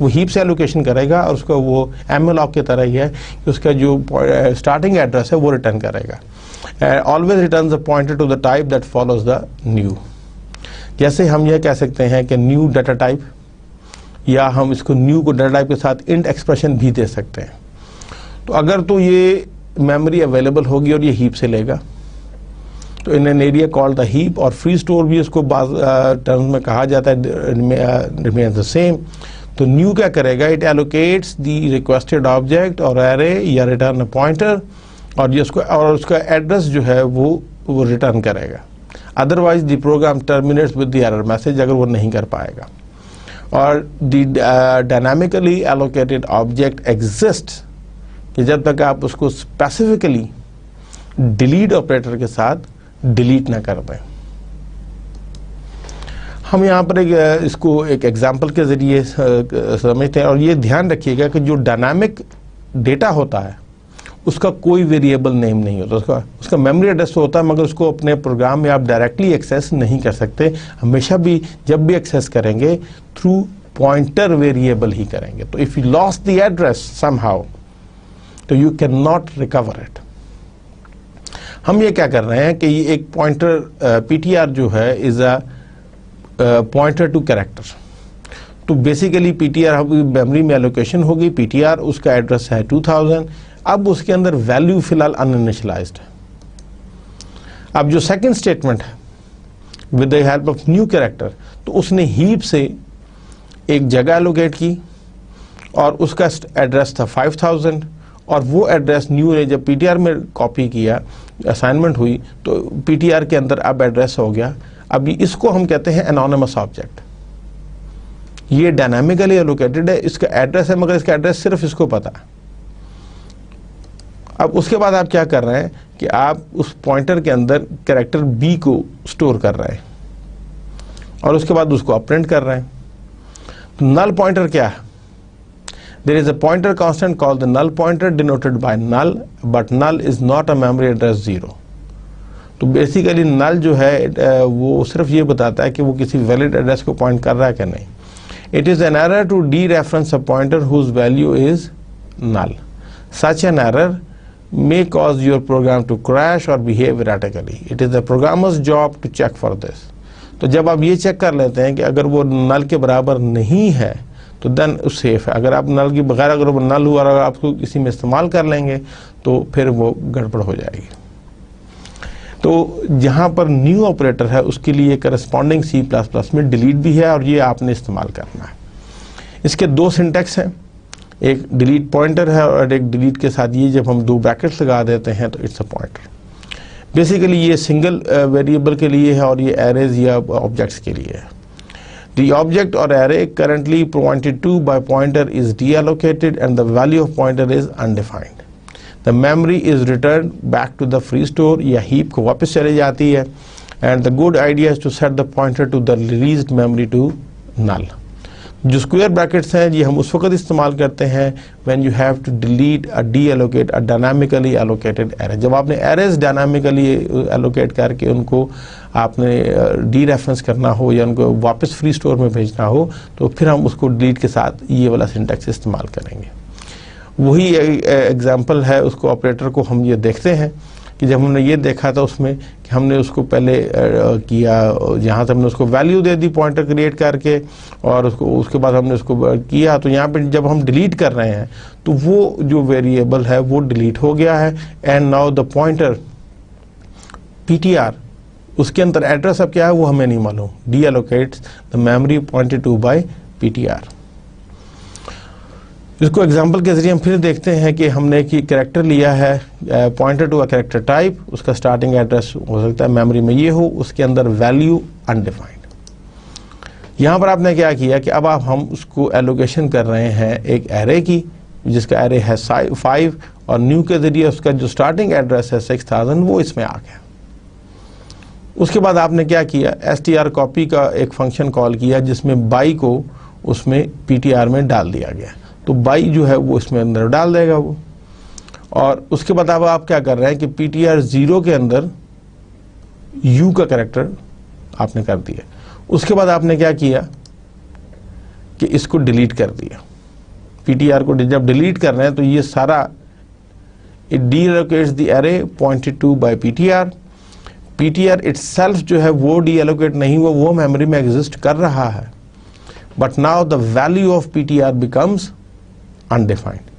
वो heap से एलोकेशन करेगा और उसका वो एमएलॉग की तरह ही है कि उसका जो स्टार्टिंग एड्रेस है वो रिटर्न करेगा। Always returns a pointer to the type that follows the new. जैसे हम यह कह सकते हैं कि न्यू डाटा टाइप, या हम इसको न्यू को डाटा टाइप के साथ इंट एक्सप्रेशन भी दे सकते हैं। तो अगर तो ये मेमोरी अवेलेबल होगी और ये हीप से लेगा तो in an area called the heap, और फ्री स्टोर भी इसको बाज टर्म्स में कहा जाता है, रिमेन द सेम। तो न्यू क्या करेगा, it allocates the requested object और एरे या रिटर्न अ पॉइंटर, और उसका एड्रेस जो है वो रिटर्न करेगा। Otherwise the program terminates with the error message, अगर वो नहीं कर पाएगा। और the dynamically allocated object exist, कि जब तक आप उसको स्पेसिफिकली डिलीट ऑपरेटर के साथ डिलीट ना कर दें। हम यहाँ पर इसको एक एग्जांपल के ज़रिए समझते हैं, और ये ध्यान रखिएगा कि जो डायनामिक डेटा होता है उसका कोई वेरिएबल नेम नहीं होता, उसका मेमोरी एड्रेस तो होता है, मगर उसको अपने प्रोग्राम में आप डायरेक्टली एक्सेस नहीं कर सकते। हमेशा भी जब भी एक्सेस करेंगे थ्रू पॉइंटर वेरिएबल ही करेंगे। तो if you lost the address somehow, तो you can not recover it. हम ये क्या कर रहे हैं कि ये एक पॉइंटर पीटीआर जो है is a pointer to character. तो बेसिकली पीटीआर मेमोरी में एलोकेशन होगी, पीटीआर उसका एड्रेस है 2000। अब उसके अंदर वैल्यू फिलहाल अनइनिशियलाइज्ड है। अब जो सेकंड स्टेटमेंट है with the help of new character, तो उसने हीप से एक जगह एलोकेट की और उसका एड्रेस था 5000, और वो एड्रेस न्यू ने जब पीटीआर में कॉपी किया, असाइनमेंट हुई, तो पीटीआर के अंदर अब एड्रेस हो गया। अभी इसको हम कहते हैं एनोनिमस ऑब्जेक्ट। ये डायनामिकली एलोकेटेड है, इसका एड्रेस है, मगर इसका एड्रेस सिर्फ इसको पता है। अब उसके बाद आप क्या कर रहे हैं कि आप उस पॉइंटर के अंदर कैरेक्टर बी को स्टोर कर रहे हैं और उसके बाद उसको अपप्रिंट कर रहे हैं। तो नल पॉइंटर क्या है? There is a pointer constant called the null pointer denoted by null, but null is not a memory address 0. तो बेसिकली नल जो है वो सिर्फ ये बताता है कि वो किसी वैलिड एड्रेस को पॉइंट कर रहा है कि नहीं। It is an error to dereference a pointer whose value is null. Such an error may cause your program to crash or behave erratically. It is the programmer's job to check for this. तो जब आप ये check कर लेते हैं कि अगर वो नल के बराबर नहीं है तो देन सेफ है। अगर आप नल की बगैर अगर वो नल हुआ और आपको किसी में इस्तेमाल कर लेंगे तो फिर वो गड़बड़ हो जाएगी। तो जहाँ पर न्यू ऑपरेटर है उसके लिए करस्पॉन्डिंग C++ में डिलीट भी है और ये आपने इस्तेमाल करना है। इसके दो सिंटैक्स हैं, एक डिलीट पॉइंटर है और एक डिलीट के साथ ये जब हम दो ब्रैकेट्स लगा देते हैं तो इट्स अ पॉइंटर। बेसिकली ये सिंगल वेरिएबल के लिए है और ये एरेज या ऑब्जेक्ट्स के लिए है। The object or array currently pointed to by pointer is deallocated and the value of pointer is undefined. The memory is returned back to the free store या heap को वापस चली जाती है, and the good idea is to set the pointer to the released memory to null. जो square brackets हैं ये हम उस वक्त इस्तेमाल करते हैं when you have to delete a deallocate a dynamically allocated array। जब आपने arrays dynamically allocate करके उनको आपने डी रेफरेंस करना हो या उनको वापस फ्री स्टोर में भेजना हो तो फिर हम उसको डिलीट के साथ ये वाला सिंटैक्स इस्तेमाल करेंगे। वही एग्जांपल है, उसको ऑपरेटर को हम ये देखते हैं कि जब हमने ये देखा था उसमें कि हमने उसको पहले किया, यहाँ से हमने उसको वैल्यू दे दी पॉइंटर क्रिएट करके और उसके बाद हमने उसको किया। तो यहाँ पे जब हम डिलीट कर रहे हैं तो वो जो वेरिएबल है वो डिलीट हो गया है and now the pointer PTR उसके अंदर एड्रेस अब क्या है वो हमें नहीं मालूम। Deallocates the memory pointed to by PTR. इसको एग्जांपल के जरिए हम फिर देखते हैं कि हमने कि कैरेक्टर लिया है pointer to a character type, उसका स्टार्टिंग एड्रेस हो सकता है मेमोरी में ये हो, उसके अंदर वैल्यू अनडिफाइंड। यहाँ पर आपने क्या किया कि अब हम उसको एलोकेशन कर रहे हैं एक एरे की जिसका एरे है 5 और न्यू के जरिए उसका जो स्टार्टिंग एड्रेस है 6000 वो इसमें आ गया। उसके बाद आपने क्या किया, str कॉपी का एक फंक्शन कॉल किया जिसमें बाई को उसमें पीटीआर में डाल दिया गया। तो बाई जो है वो इसमें अंदर डाल देगा वो। और उसके बाद अब आप क्या कर रहे हैं कि पीटीआर 0 के अंदर u का कैरेक्टर आपने कर दिया। उसके बाद आपने क्या किया कि इसको डिलीट कर दिया। पीटीआर को जब डिलीट कर रहे हैं तो ये सारा it deallocates the array pointed to by PTR. PTR itself जो है वो डीएलोकेट नहीं हुआ, वो मेमोरी में एग्जिस्ट कर रहा है, but now the value of PTR becomes undefined.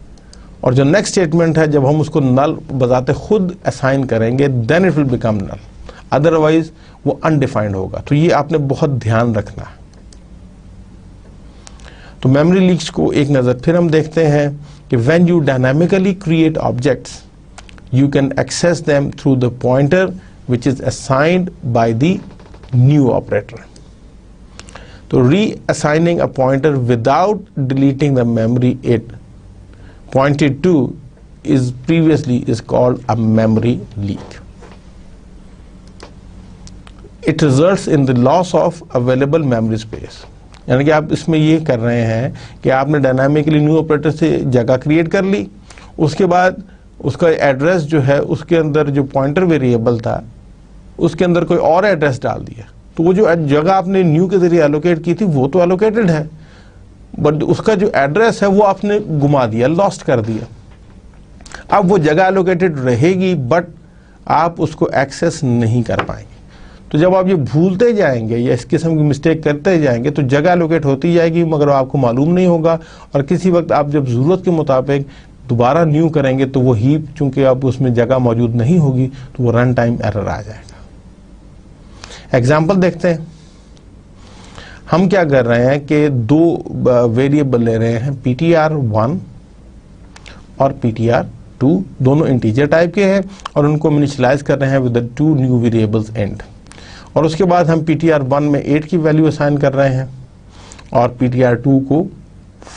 और जो नेक्स्ट स्टेटमेंट है, जब हम उसको नल बजाते खुद असाइन करेंगे, then it will become null, otherwise वो अनडिफाइंड होगा। तो ये आपने बहुत ध्यान रखना है। तो मेमोरी लीक्स को एक नज़र फिर हम देखते हैं कि when you dynamically create objects you can access them through the pointer which is assigned by the new operator. So reassigning a pointer without deleting the memory it pointed to is called a memory leak. It results in the loss of available memory space. यानी कि आप इसमें ये कर रहे हैं कि आपने डायनामिकली न्यू ऑपरेटर से जगह क्रिएट कर ली, उसके बाद उसका एड्रेस जो है उसके अंदर जो पॉइंटर वेरिएबल था उसके अंदर कोई और एड्रेस डाल दिया, तो वो जो जगह आपने न्यू के जरिए एलोकेट की थी वो तो एलोकेटेड है, बट उसका जो एड्रेस है वो आपने गुमा दिया, लॉस्ट कर दिया। अब वो जगह एलोकेटेड रहेगी बट आप उसको एक्सेस नहीं कर पाएंगे। तो जब आप ये भूलते जाएंगे या इस किस्म की मिस्टेक करते जाएंगे तो जगह एलोकेट होती जाएगी मगर आपको मालूम नहीं होगा, और किसी वक्त आप जब ज़रूरत के मुताबिक दोबारा न्यू करेंगे तो वो हीप चूंकि अब उसमें जगह मौजूद नहीं होगी तो वो रन टाइम एरर आ जाएगा। एग्जाम्पल देखते हैं। हम क्या कर रहे हैं कि दो वेरिएबल ले रहे हैं, ptr1 और ptr2, दोनों इंटीजर टाइप के हैं और उनको इनिशियलाइज कर रहे हैं with the two new variables and. और उसके बाद हम ptr1 में 8 की वैल्यू असाइन कर रहे हैं और ptr2 को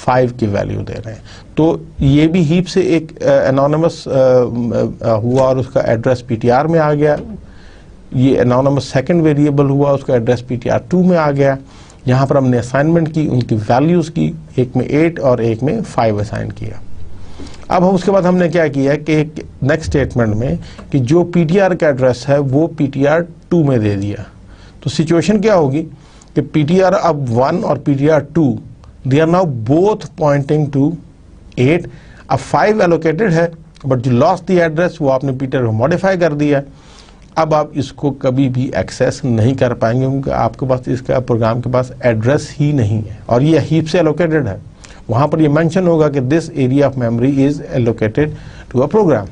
5 की वैल्यू दे रहे हैं। तो ये भी हीप से एक एनोनिमस हुआ और उसका एड्रेस ptr में आ गया। ये एनोनिमस सेकंड वेरिएबल हुआ, उसका एड्रेस ptr2 में आ गया। यहाँ पर हमने असाइनमेंट की, उनकी वैल्यूज़ की, एक में 8 और एक में 5 असाइन किया। अब हम उसके बाद हमने क्या किया कि नेक्स्ट स्टेटमेंट में कि जो ptr का एड्रेस है वो ptr2 में दे दिया। तो सिचुएशन क्या होगी कि ptr अब 1 और ptr2 they are now both pointing to 8। अब 5 allocated है but you lost the address, वो आपने ptr को modify कर दिया। अब आप इसको कभी भी एक्सेस नहीं कर पाएंगे क्योंकि आपके पास इसका प्रोग्राम के पास एड्रेस ही नहीं है और ये हीप से एलोकेटेड है। वहाँ पर ये मेंशन होगा कि this area of memory is allocated to a program.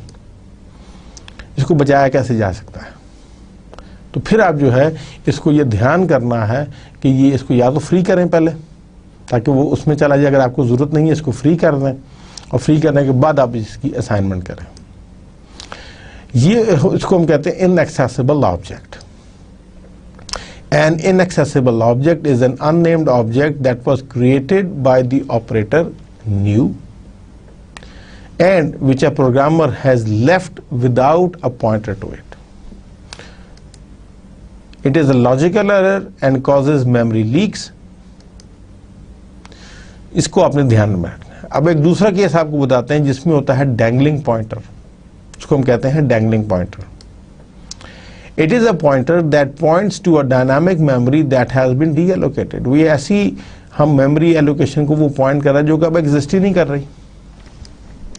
इसको बचाया कैसे जा सकता है? तो फिर आप जो है इसको ये ध्यान करना है कि ये इसको या तो फ्री करें पहले ताकि वो उसमें चला जाए, अगर आपको ज़रूरत नहीं है इसको फ्री कर दें और फ्री करने के बाद आप इसकी असाइनमेंट करें। ये इसको हम कहते हैं inaccessible object। An inaccessible object is an unnamed object that was created by the operator new and which a programmer has left without a pointer to it. It is a logical error and causes memory leaks। इसको आपने ध्यान में रखना है। अब एक दूसरा case आपको बताते हैं जिसमें होता है डैंगलिंग पॉइंटर। इसको हम कहते हैं dangling pointer. It is a pointer that points to a dynamic memory that has been deallocated. वो ऐसी हम मेमोरी एलोकेशन को वो पॉइंट कर रहा है जो कि अब एग्जिस्ट ही नहीं कर रही,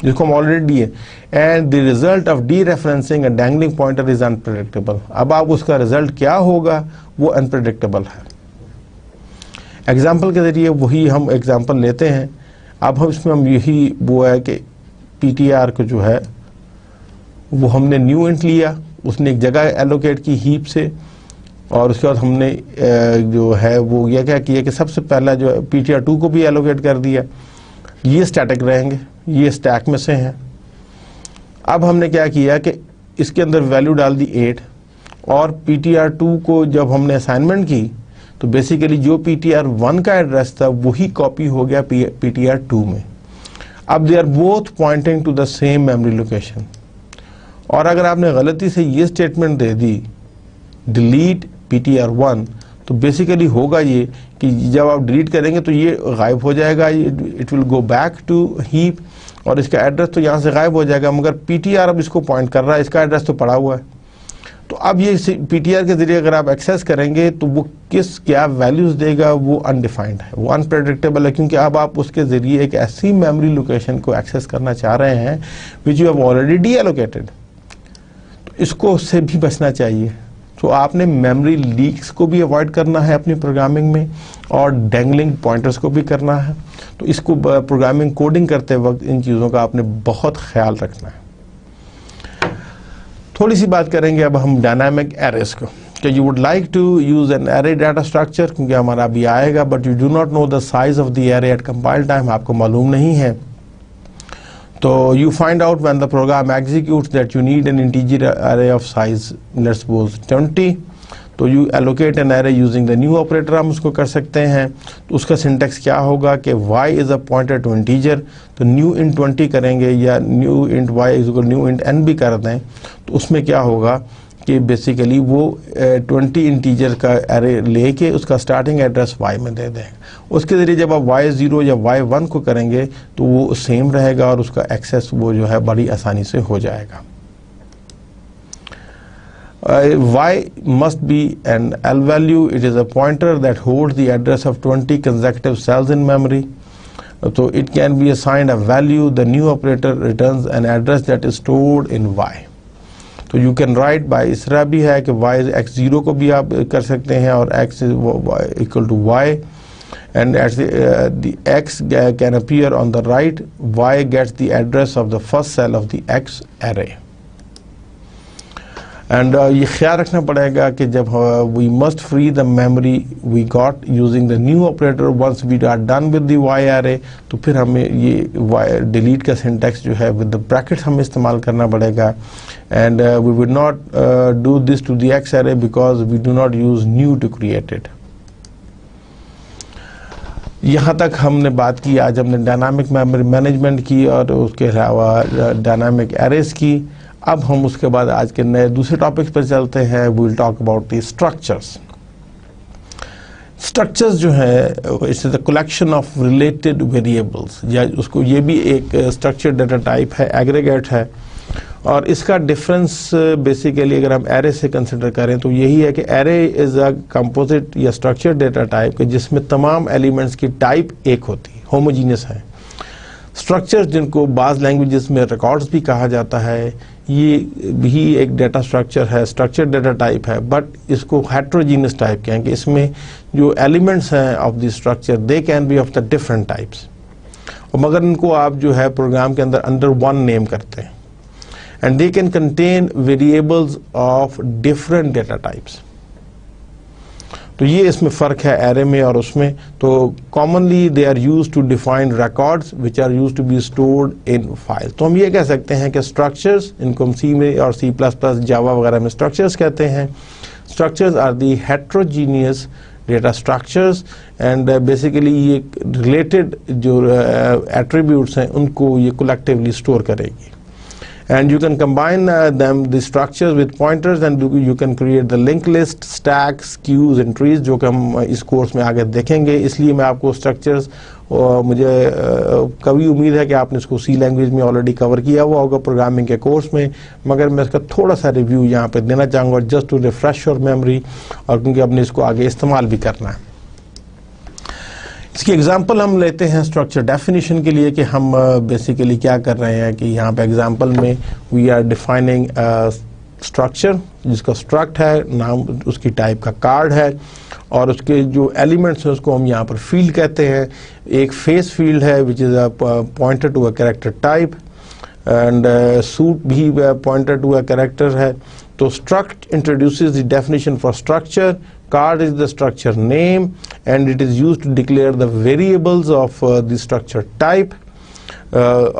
जिसको हम ऑलरेडी दिए। And the result of D referencing a dangling pointer is unpredictable. अब आप उसका रिजल्ट क्या होगा वो अनप्रेडिक्टेबल है। एग्जाम्पल के जरिए वही हम एग्जाम्पल लेते हैं। अब हम इसमें हम यही वो है कि ptr को जो है वो हमने न्यू इंट लिया, उसने एक जगह एलोकेट की हीप से और उसके बाद हमने जो है वो ये क्या किया कि सबसे पहला जो ptr2 को भी एलोकेट कर दिया। ये स्टैटिक रहेंगे, ये स्टैक में से हैं। अब हमने क्या किया कि इसके अंदर वैल्यू डाल दी 8 और ptr2 को जब हमने असाइनमेंट की तो बेसिकली जो ptr1 का एड्रेस था वही कॉपी हो गया ptr2 में। अब they are both pointing to the same memory location. और अगर आपने गलती से ये स्टेटमेंट दे दी डिलीट ptr1 तो बेसिकली होगा ये कि जब आप डिलीट करेंगे तो ये गायब हो जाएगा, it will go back to heap और इसका एड्रेस तो यहाँ से गायब हो जाएगा, मगर ptr अब इसको पॉइंट कर रहा है, इसका एड्रेस तो पड़ा हुआ है। तो अब ये ptr के जरिए अगर आप एक्सेस करेंगे तो वो किस क्या वैल्यूज़ देगा वो अनडिफाइंड है, वो अनप्रेडिक्टेबल है, क्योंकि अब आप उसके ज़रिए एक ऐसी मेमोरी लोकेशन को एक्सेस करना चाह रहे हैं which you have already D allocated. तो इसको से भी बचना चाहिए। तो आपने मेमोरी लीक्स को भी अवॉइड करना है अपनी प्रोग्रामिंग में और डैंगलिंग पॉइंटर्स को भी करना है। तो इसको प्रोग्रामिंग कोडिंग करते वक्त इन चीज़ों का आपने बहुत ख्याल रखना है। थोड़ी सी बात करेंगे अब हम डायनामिक एरेस को कि you would like to use an array data structure, क्योंकि हमारा अभी आएगा, but you do not know the size of the array at compile time, आपको मालूम नहीं है। तो you find out when the program executes that you need an integer array of size, let's suppose 20, तो you allocate an array using the new operator, हम उसको कर सकते हैं। तो उसका सिंटेक्स क्या होगा कि y is a pointer to integer, तो new int 20 करेंगे या new int y is equal new int n भी कर दें, तो उसमें क्या होगा कि बेसिकली वो 20 इंटीजर का एरे लेके उसका स्टार्टिंग एड्रेस y में दे देंगे। उसके ज़रिए जब आप y0 या y1 को करेंगे तो वो सेम रहेगा और उसका एक्सेस वो जो है बड़ी आसानी से हो जाएगा। y must be an L value, it is a pointer that holds the address of 20 consecutive cells in memory. So it can be assigned a value, the new operator returns an address that is stored in y. तो you can write bye, इस तरह भी है कि y x0 को भी आप कर सकते हैं और x equal to y, and the x can appear on the right, y gets the address of the first cell of the x array. And ये ख्याल रखना पड़ेगा कि जब we must free the memory we got using the new operator once we are done with the y array, तो फिर हमें ये डिलीट का सिंटेक्स जो है विद द ब्रैकेट्स हमें इस्तेमाल करना पड़ेगा। And we would not do this to the X array because we do not use new to create it. यहाँ तक हमने बात की, आज हमने डायनामिक मेमोरी मैनेजमेंट की और उसके अलावा डायनामिक एरेज की। अब हम उसके बाद आज के नए दूसरे टॉपिक्स पर चलते हैं। We will talk about the structures. Structures जो है it's the collection of related variables, या उसको ये भी एक स्ट्रक्चर डेटा टाइप है, एग्रीगेट है। और इसका डिफरेंस बेसिकली अगर हम एरे से कंसिडर करें तो यही है कि एरे इज़ अ कंपोजिट या स्ट्रक्चर डेटा टाइप के जिसमें तमाम एलिमेंट्स की टाइप एक होती है, होमोजीनियस है। स्ट्रक्चर्स जिनको बाज़ लैंग्वेजेस में रिकॉर्ड्स भी कहा जाता है, ये भी एक डेटा स्ट्रक्चर है, स्ट्रक्चर डेटा टाइप है, बट इसको हेट्रोजीनियस टाइप कहें कि इसमें जो एलिमेंट्स हैं of the structure they can B of the different types, और मगर इनको आप जो है प्रोग्राम के अंदर अंडर वन नेम करते हैं, and they can contain variables of different data types. तो ये इसमें फ़र्क है एरे में और उसमें। तो commonly they are used to define records which are used to be stored in files. तो हम ये कह सकते हैं कि structures, इनको हम C में और C++, जावा वगैरह में structures कहते हैं। Structures are the heterogeneous data structures and basically ये related जो attributes हैं उनको ये collectively store करेगी। And you can combine them, the structures with pointers, and you can create the linked list, stacks, queues and trees, जो कि हम इस कोर्स में आगे देखेंगे। इसलिए मैं आपको स्ट्रक्चर्स, मुझे कभी उम्मीद है कि आपने इसको सी लैंग्वेज में ऑलरेडी कवर किया हुआ होगा प्रोग्रामिंग के कोर्स में, मगर मैं इसका थोड़ा सा रिव्यू यहाँ पे देना चाहूँगा just to refresh your memory, और क्योंकि अपने इसको आगे इस्तेमाल भी करना है। इसकी एग्जांपल हम लेते हैं स्ट्रक्चर डेफिनेशन के लिए कि हम बेसिकली क्या कर रहे हैं कि यहाँ पे एग्जांपल में वी आर डिफाइनिंग स्ट्रक्चर जिसका स्ट्रक्ट है, नाम उसकी टाइप का कार्ड है, और उसके जो एलिमेंट्स हैं उसको हम यहाँ पर फील्ड कहते हैं। एक फेस फील्ड है which is a pointer to a character type, and suit भी पॉइंटर टू अ कैरेक्टर है। तो struct introduces the definition for structure, card is the structure name, and it is used to declare the variables of the structure type.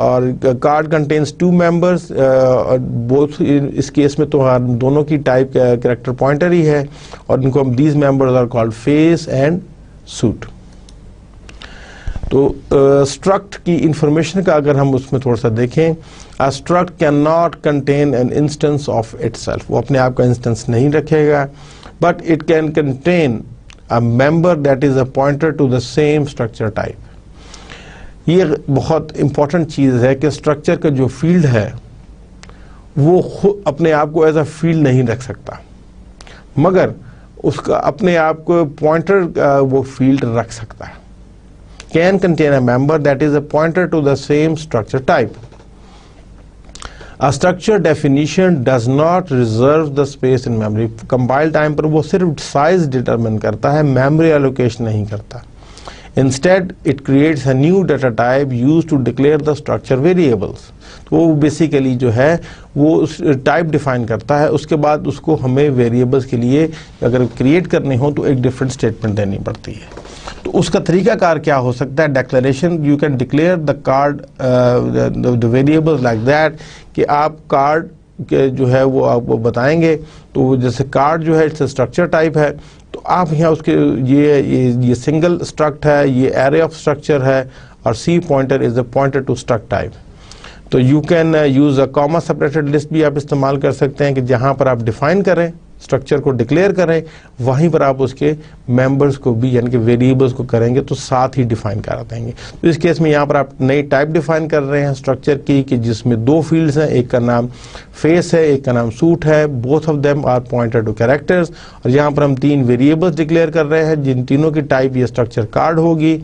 और card contains two members, both इस case में तो दोनों की type character pointer ही है, और इनको हम these members are called face and suit. तो struct की इंफॉर्मेशन का अगर हम उसमें थोड़ा सा देखें, a struct cannot contain an instance of itself, वो अपने आप का इंस्टेंस नहीं रखेगा, but it can contain a member that is a pointer to the same structure type. ये बहुत इंपॉर्टेंट चीज़ है कि स्ट्रक्चर का जो फील्ड है वो अपने आप को एज अ फील्ड नहीं रख सकता, मगर उसका अपने आप को पॉइंटर वो फील्ड रख सकता है। Can contain a member that is a pointer to the same structure type. A structure definition does not reserve the space in memory. Compile time पर वो सिर्फ साइज डिटरमिन करता है, मेमोरी एलोकेशन नहीं करता. Instead, it creates a new data type used to declare the structure variables. तो वो basically जो है वो टाइप डिफाइन करता है, उसके बाद उसको हमें वेरिएबल्स के लिए अगर क्रिएट करने हो तो एक डिफरेंट स्टेटमेंट देनी पड़ती है. तो उसका तरीकाकार क्या हो सकता है? Declaration. You can declare the card the variables like that कि आप कार्ड के जो है वो आपको बताएंगे. तो जैसे कार्ड जो है इट्स स्ट्रक्चर टाइप है, तो आप यहाँ उसके ये सिंगल स्ट्रक्ट है, ये एरे ऑफ स्ट्रक्चर है, और C pointer is the pointer to struct type. तो you can use a comma separated list भी आप इस्तेमाल कर सकते हैं कि जहाँ पर आप डिफाइन करें, स्ट्रक्चर को डिक्लेयर करें, वहीं पर आप उसके मेंबर्स को भी यानी कि वेरिएबल्स को करेंगे तो साथ ही डिफाइन करा देंगे. तो इस केस में यहाँ पर आप नई टाइप डिफाइन कर रहे हैं स्ट्रक्चर की कि जिसमें दो फील्ड्स हैं, एक का नाम फेस है, एक का नाम सूट है. Both of them are pointer to characters. और यहाँ पर हम 3 वेरिएबल्स डिक्लेयर कर रहे हैं जिन तीनों की टाइप ये स्ट्रक्चर कार्ड होगी.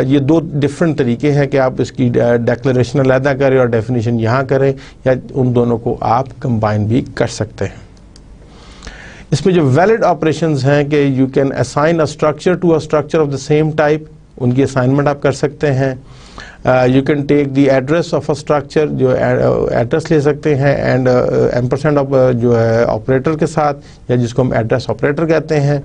ये 2 डिफरेंट तरीके हैं कि आप इसकी डेक्लेरेशन अलहदा करें और डेफिनेशन यहाँ करें, या उन दोनों को आप कंबाइन भी कर सकते हैं. इसमें जो वैलिड ऑपरेशंस हैं कि you can assign a structure to a structure of the same type, उनकी असाइनमेंट आप कर सकते हैं. You can take the address of a structure, जो एड्रेस ले सकते हैं, एंड एम्परसेंड ऑफ जो है ऑपरेटर के साथ, या जिसको हम एड्रेस ऑपरेटर कहते हैं.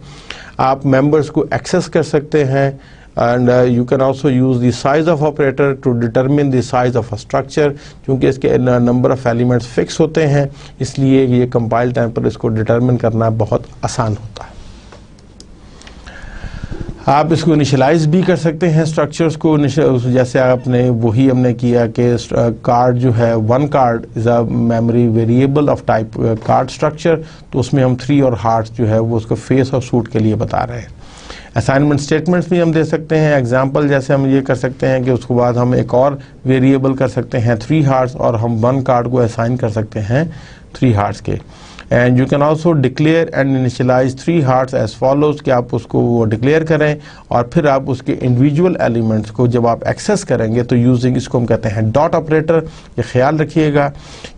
आप मेंबर्स को एक्सेस कर सकते हैं. And you can also use the size of operator to determine the size of a structure. क्योंकि इसके नंबर ऑफ एलिमेंट्स फिक्स होते हैं, इसलिए ये कंपाइल टाइम पर इसको डिटरमिन करना बहुत आसान होता है. आप इसको इनिशियलाइज भी कर सकते हैं स्ट्रक्चर्स को, जैसे आपने वही हमने किया कि कार्ड जो है, 1 card is a memory variable of type card structure. तो उसमें हम 3 और हार्ट्स जो है वो उसको फेस और सूट के लिए बता रहे हैं. असाइनमेंट स्टेटमेंट्स भी हम दे सकते हैं. एग्जांपल जैसे हम ये कर सकते हैं कि उसके बाद हम एक और वेरिएबल कर सकते हैं 3 हार्ट्स, और हम 1 कार्ड को असाइन कर सकते हैं 3 हार्ट्स के. And you can also declare and initialize 3 hearts as follows कि आप उसको वो डिक्लेयर करें, और फिर आप उसके इंडिविजुअल एलिमेंट्स को जब आप एक्सेस करेंगे तो यूजिंग इसको हम कहते हैं डॉट ऑपरेटर. ये ख्याल रखिएगा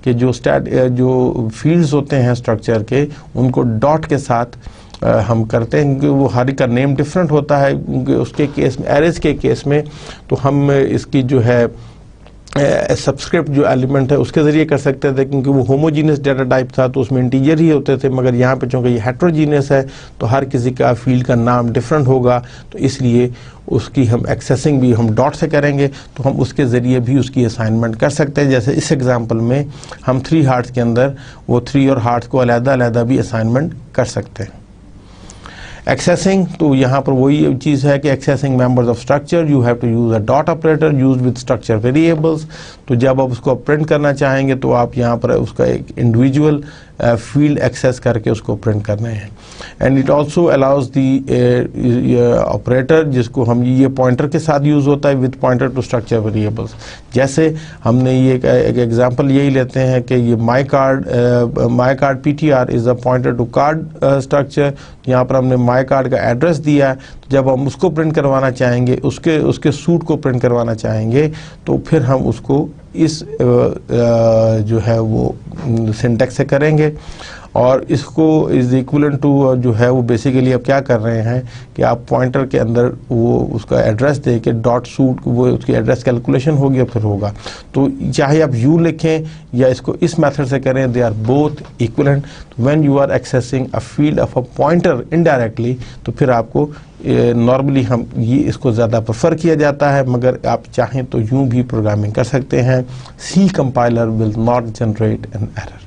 कि जो फील्ड्स होते हैं स्ट्रक्चर के, उनको डॉट के साथ हम करते हैं, क्योंकि वो हर एक का नेम डिफरेंट होता है. उसके केस में, एरेज के केस में, तो हम इसकी जो है सबस्क्रिप्ट जो एलिमेंट है उसके ज़रिए कर सकते थे, क्योंकि वो होमोजीनियस डाटा टाइप था तो उसमें इंटीजर ही होते थे. मगर यहाँ पे चूँकि ये हेट्रोजीनियस है तो हर किसी का फील्ड का नाम डिफरेंट होगा, तो इसलिए उसकी हम एक्सेसिंग भी हम डॉट से करेंगे, तो हम उसके ज़रिए भी उसकी असाइनमेंट कर सकते हैं. जैसे इस एग्जांपल में हम 3 हार्ट्स के अंदर वो 3 और हार्ट्स को अलग-अलग भी असाइनमेंट कर सकते हैं. एक्सेसिंग, तो यहाँ पर वही चीज़ है कि accessing members of structure, you have to use a dot operator use with structure variables. तो जब आप उसको प्रिंट करना चाहेंगे तो आप यहाँ पर उसका एक इंडिविजुअल फील्ड एक्सेस करके उसको प्रिंट करना है. And it also allows the operator, जिसको हम ये पॉइंटर के साथ यूज़ होता है with pointer to structure variables. जैसे हमने ये एक एग्जांपल यही लेते हैं कि ये my card PTR is a pointer to card structure. यहाँ पर हमने माई कार्ड का एड्रेस दिया है, तो जब हम उसको प्रिंट करवाना चाहेंगे, उसके सूट को प्रिंट करवाना चाहेंगे, तो फिर हम उसको इस जो है वो सिंटेक्स से करेंगे. और इसको इज इक्वलेंट टू जो है वो बेसिकली अब क्या कर रहे हैं कि आप पॉइंटर के अंदर वो उसका एड्रेस दे के डॉट सूट वो उसकी एड्रेस कैलकुलेशन होगी और फिर होगा. तो चाहे आप यू लिखें या इसको इस मेथड से करें, they are both equivalent. When you are accessing a field of a pointer indirectly, तो फिर आपको नॉर्मली हम ये इसको ज़्यादा प्रेफर किया जाता है, मगर आप चाहें तो यूँ भी प्रोग्रामिंग कर सकते हैं. C compiler will not generate an error.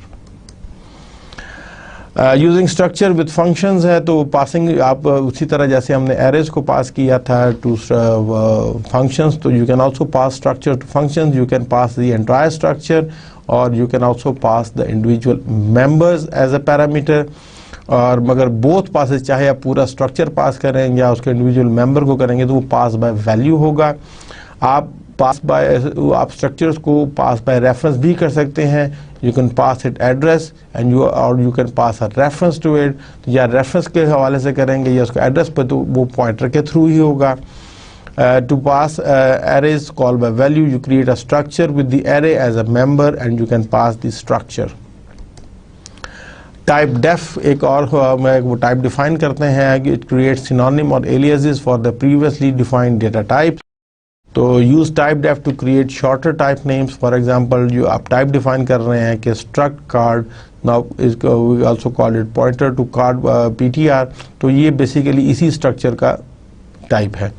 Using structure with functions है, तो पासिंग आप उसी तरह जैसे हमने एरेज को पास किया था टू फंक्शंस, तो you can also pass structure to functions. You can pass the entire structure, और you can also pass the individual members as a parameter. और मगर बोथ पासेस, चाहे आप पूरा स्ट्रक्चर पास करें या उसके इंडिविजुअल मेंबर को करेंगे, तो वो पास बाय वैल्यू होगा. आप स्ट्रक्चर्स को पास बाय रेफरेंस भी कर सकते हैं. You can pass it address and you can pass a reference to it. या रेफरेंस के हवाले से करेंगे या उसको एड्रेस पर, तो वो पॉइंटर के थ्रू ही होगा. To pass arrays called by value, you create a structure with the array as a member and you can pass the structure. Typedef एक और वो टाइप डिफाइन करते हैं कि इट क्रिएट सिनोनिम और aliases for the previously defined data type. तो use typedef to create shorter type names. For example जो आप टाइप डिफाइन कर रहे हैं कि struct card, now we also call it pointer to card PTR, तो ये बेसिकली इसी स्ट्रक्चर का टाइप है.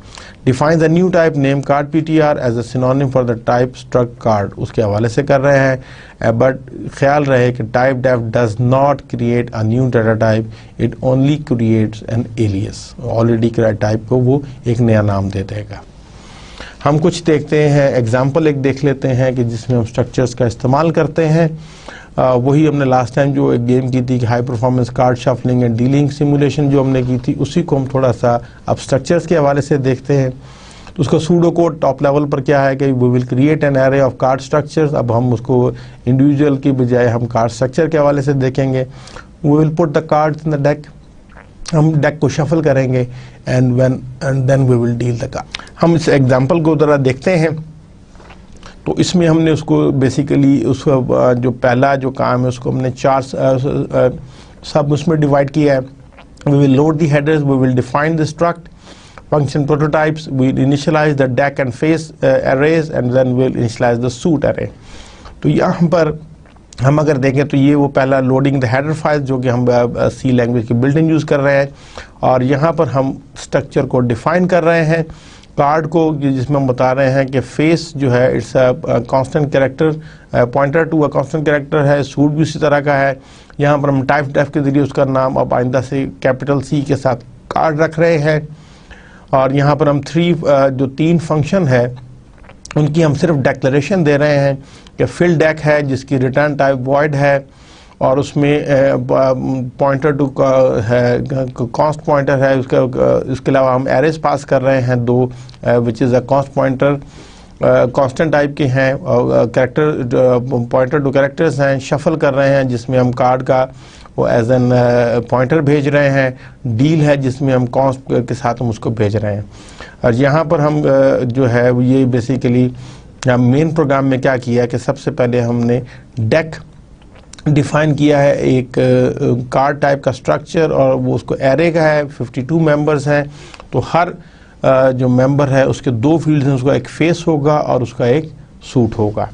Define the new type name card PTR as a synonym for the type struct card, उसके हवाले से कर रहे हैं. बट ख्याल रहे कि typedef does not create a new data type, it only creates an alias. Already create type को वो एक नया नाम दे देगा. हम कुछ देखते हैं एग्जाम्पल एक देख लेते हैं कि जिसमें हम स्ट्रक्चर्स का इस्तेमाल करते हैं. वही हमने लास्ट टाइम जो एक गेम की थी कि high performance card shuffling and dealing simulation जो हमने की थी, उसी को हम थोड़ा सा अब स्ट्रक्चर्स के हवाले से देखते हैं. तो उसका सूडो कोड टॉप लेवल पर क्या है कि we will create an array of card structures. अब हम उसको इंडिविजुअल की बजाय हम कार्ड स्ट्रक्चर के हवाले से देखेंगे. We will put the cards in the deck, हम डेक को शफल करेंगे and then we will deal the card. हम इस एग्जांपल को ज़रा देखते हैं. तो इसमें हमने उसको बेसिकली उसका जो पहला जो काम है उसको हमने चार सब उसमें डिवाइड किया है. We will load the headers, we will define the struct function prototypes, we initialize the deck and face arrays and then we'll initialize the suit array. तो यहाँ पर हम अगर देखें तो ये वो पहला लोडिंग द हेडर फाइल जो कि हम सी लैंग्वेज की बिल्डिंग यूज़ कर रहे हैं, और यहाँ पर हम स्ट्रक्चर को डिफाइन कर रहे हैं. कार्ड को जिसमें हम बता रहे हैं कि फेस जो है it's a constant character, pointer to a constant character है. सूट भी उसी तरह का है. यहाँ पर हम टाइप डेफ के जरिए उसका नाम अब आइंदा से कैपिटल सी के साथ कार्ड रख रहे हैं. और यहाँ पर हम जो तीन फंक्शन है उनकी हम सिर्फ डेक्लेरेशन दे रहे हैं कि फिल डेक है जिसकी रिटर्न टाइप वॉइड है और उसमें पॉइंटर टू है कॉस्ट पॉइंटर है. इसके अलावा हम एरेज पास कर रहे हैं दो विच is a cost pointer constant type के हैं और कैरेक्टर पॉइंटर टू कैरेक्टर्स हैं. शफल कर रहे हैं जिसमें हम कार्ड का वो एज एन पॉइंटर भेज रहे हैं. डील है जिसमें हम कॉस्ट के साथ हम उसको भेज रहे हैं. और यहाँ पर हम जो है ये बेसिकली मेन प्रोग्राम में क्या किया है कि सबसे पहले हमने डेक डिफाइन किया है एक कार्ड टाइप का स्ट्रक्चर और वो उसको एरे का है. 52 मेंबर्स हैं तो हर जो मेंबर है उसके दो फील्ड्स हैं, उसका एक फेस होगा और उसका एक सूट होगा.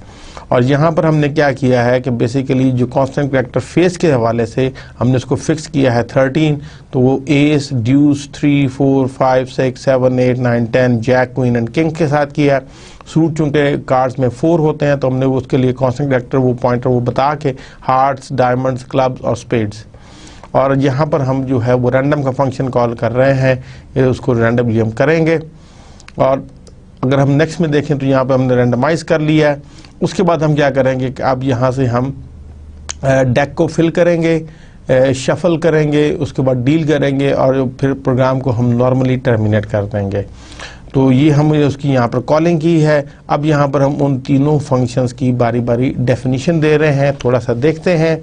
और यहाँ पर हमने क्या किया है कि बेसिकली जो कांस्टेंट कैरेक्टर फेस के हवाले से हमने उसको फिक्स किया है 13. तो वो ace, deuce, 3, 4, 5, 6, 7, 8, 9, 10 jack, queen and king के साथ किया. सूट चूँकि कार्ड्स में 4 होते हैं तो हमने वो उसके लिए कांस्टेंट कैरेक्टर वो पॉइंटर वो बता के हार्ट्स, डायमंड्स, क्लब्स और स्पेड्स. और यहाँ पर हम जो है वो रैंडम का फंक्शन कॉल कर रहे हैं, ये उसको रैंडमली हम करेंगे. और अगर हम नेक्स्ट में देखें तो यहाँ पर हमने रैंडमाइज कर लिया है. उसके बाद हम क्या करेंगे कि अब यहाँ से हम डेक को फिल करेंगे, शफल करेंगे, उसके बाद डील करेंगे और फिर प्रोग्राम को हम नॉर्मली टर्मिनेट कर देंगे. तो ये हमने उसकी यहाँ पर कॉलिंग की है. अब यहाँ पर हम उन तीनों फंक्शंस की बारी बारी डेफिनेशन दे रहे हैं. थोड़ा सा देखते हैं.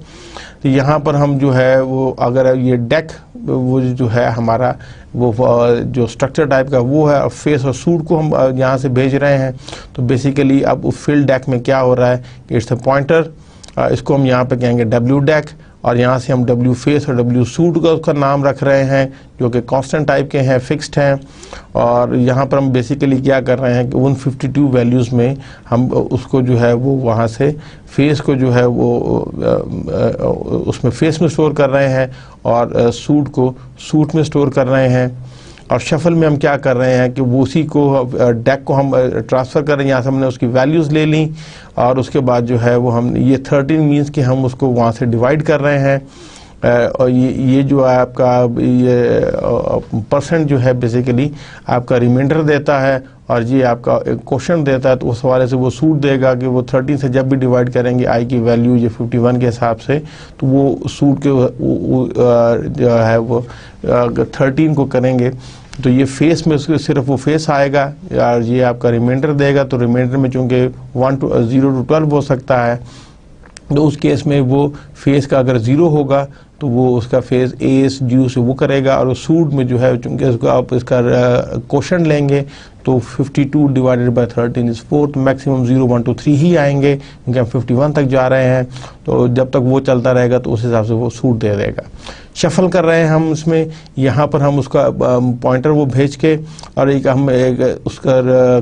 तो यहाँ पर हम जो है वो अगर ये डेक वो जो है हमारा वो जो स्ट्रक्चर टाइप का वो है और फेस और सूट को हम यहाँ से भेज रहे हैं. तो बेसिकली अब फिल डेक में क्या हो रहा है कि इट्स अ पॉइंटर, इसको हम यहाँ पे कहेंगे डब्ल्यू डेक और यहाँ से हम डब्ल्यू फेस और डब्ल्यू सूट का उसका नाम रख रहे हैं जो कि कांस्टेंट टाइप के हैं, फिक्स्ड हैं. और यहाँ पर हम बेसिकली क्या कर रहे हैं कि उन 52 वैल्यूज़ में हम उसको जो है वो वहाँ से फेस को जो है वो उसमें फेस में स्टोर कर रहे हैं और सूट को सूट में स्टोर कर रहे हैं. और शफल में हम क्या कर रहे हैं कि वो उसी को डेक को हम ट्रांसफ़र कर रहे हैं. यहाँ से हमने उसकी वैल्यूज़ ले ली और उसके बाद जो है वो हम ये 13 मीन्स कि हम उसको वहाँ से डिवाइड कर रहे हैं. और ये जो है आपका ये परसेंट जो है बेसिकली आपका रिमाइंडर देता है और ये आपका क्वेश्चन देता है. तो उस हवाले से वो सूट देगा कि वो 13 से जब भी डिवाइड करेंगे आई की वैल्यू ये 51 के हिसाब से तो वो सूट के जो है वो 13 को करेंगे तो ये फेस में उसके सिर्फ वो फेस आएगा और ये आपका रिमाइंडर देगा. तो रिमाइंडर में चूँकि 0 to 12 हो सकता है तो उस केस में वो फेस का अगर 0 होगा तो वो उसका फेस एस ड्यू से वो करेगा. और सूट में जो है चूँकि उसको आप इसका क्वेश्चन लेंगे तो 52 डिवाइडेड बाय 13 इज 4, तो मैक्सिमम 0 1 2 3 ही आएंगे क्योंकि हम 51 तक जा रहे हैं। तो जब तक वो चलता रहेगा तो उस हिसाब से वो सूट दे देगा। शफल कर रहे हैं हम इसमें, यहाँ पर हम उसका पॉइंटर वो भेज के और हम उसका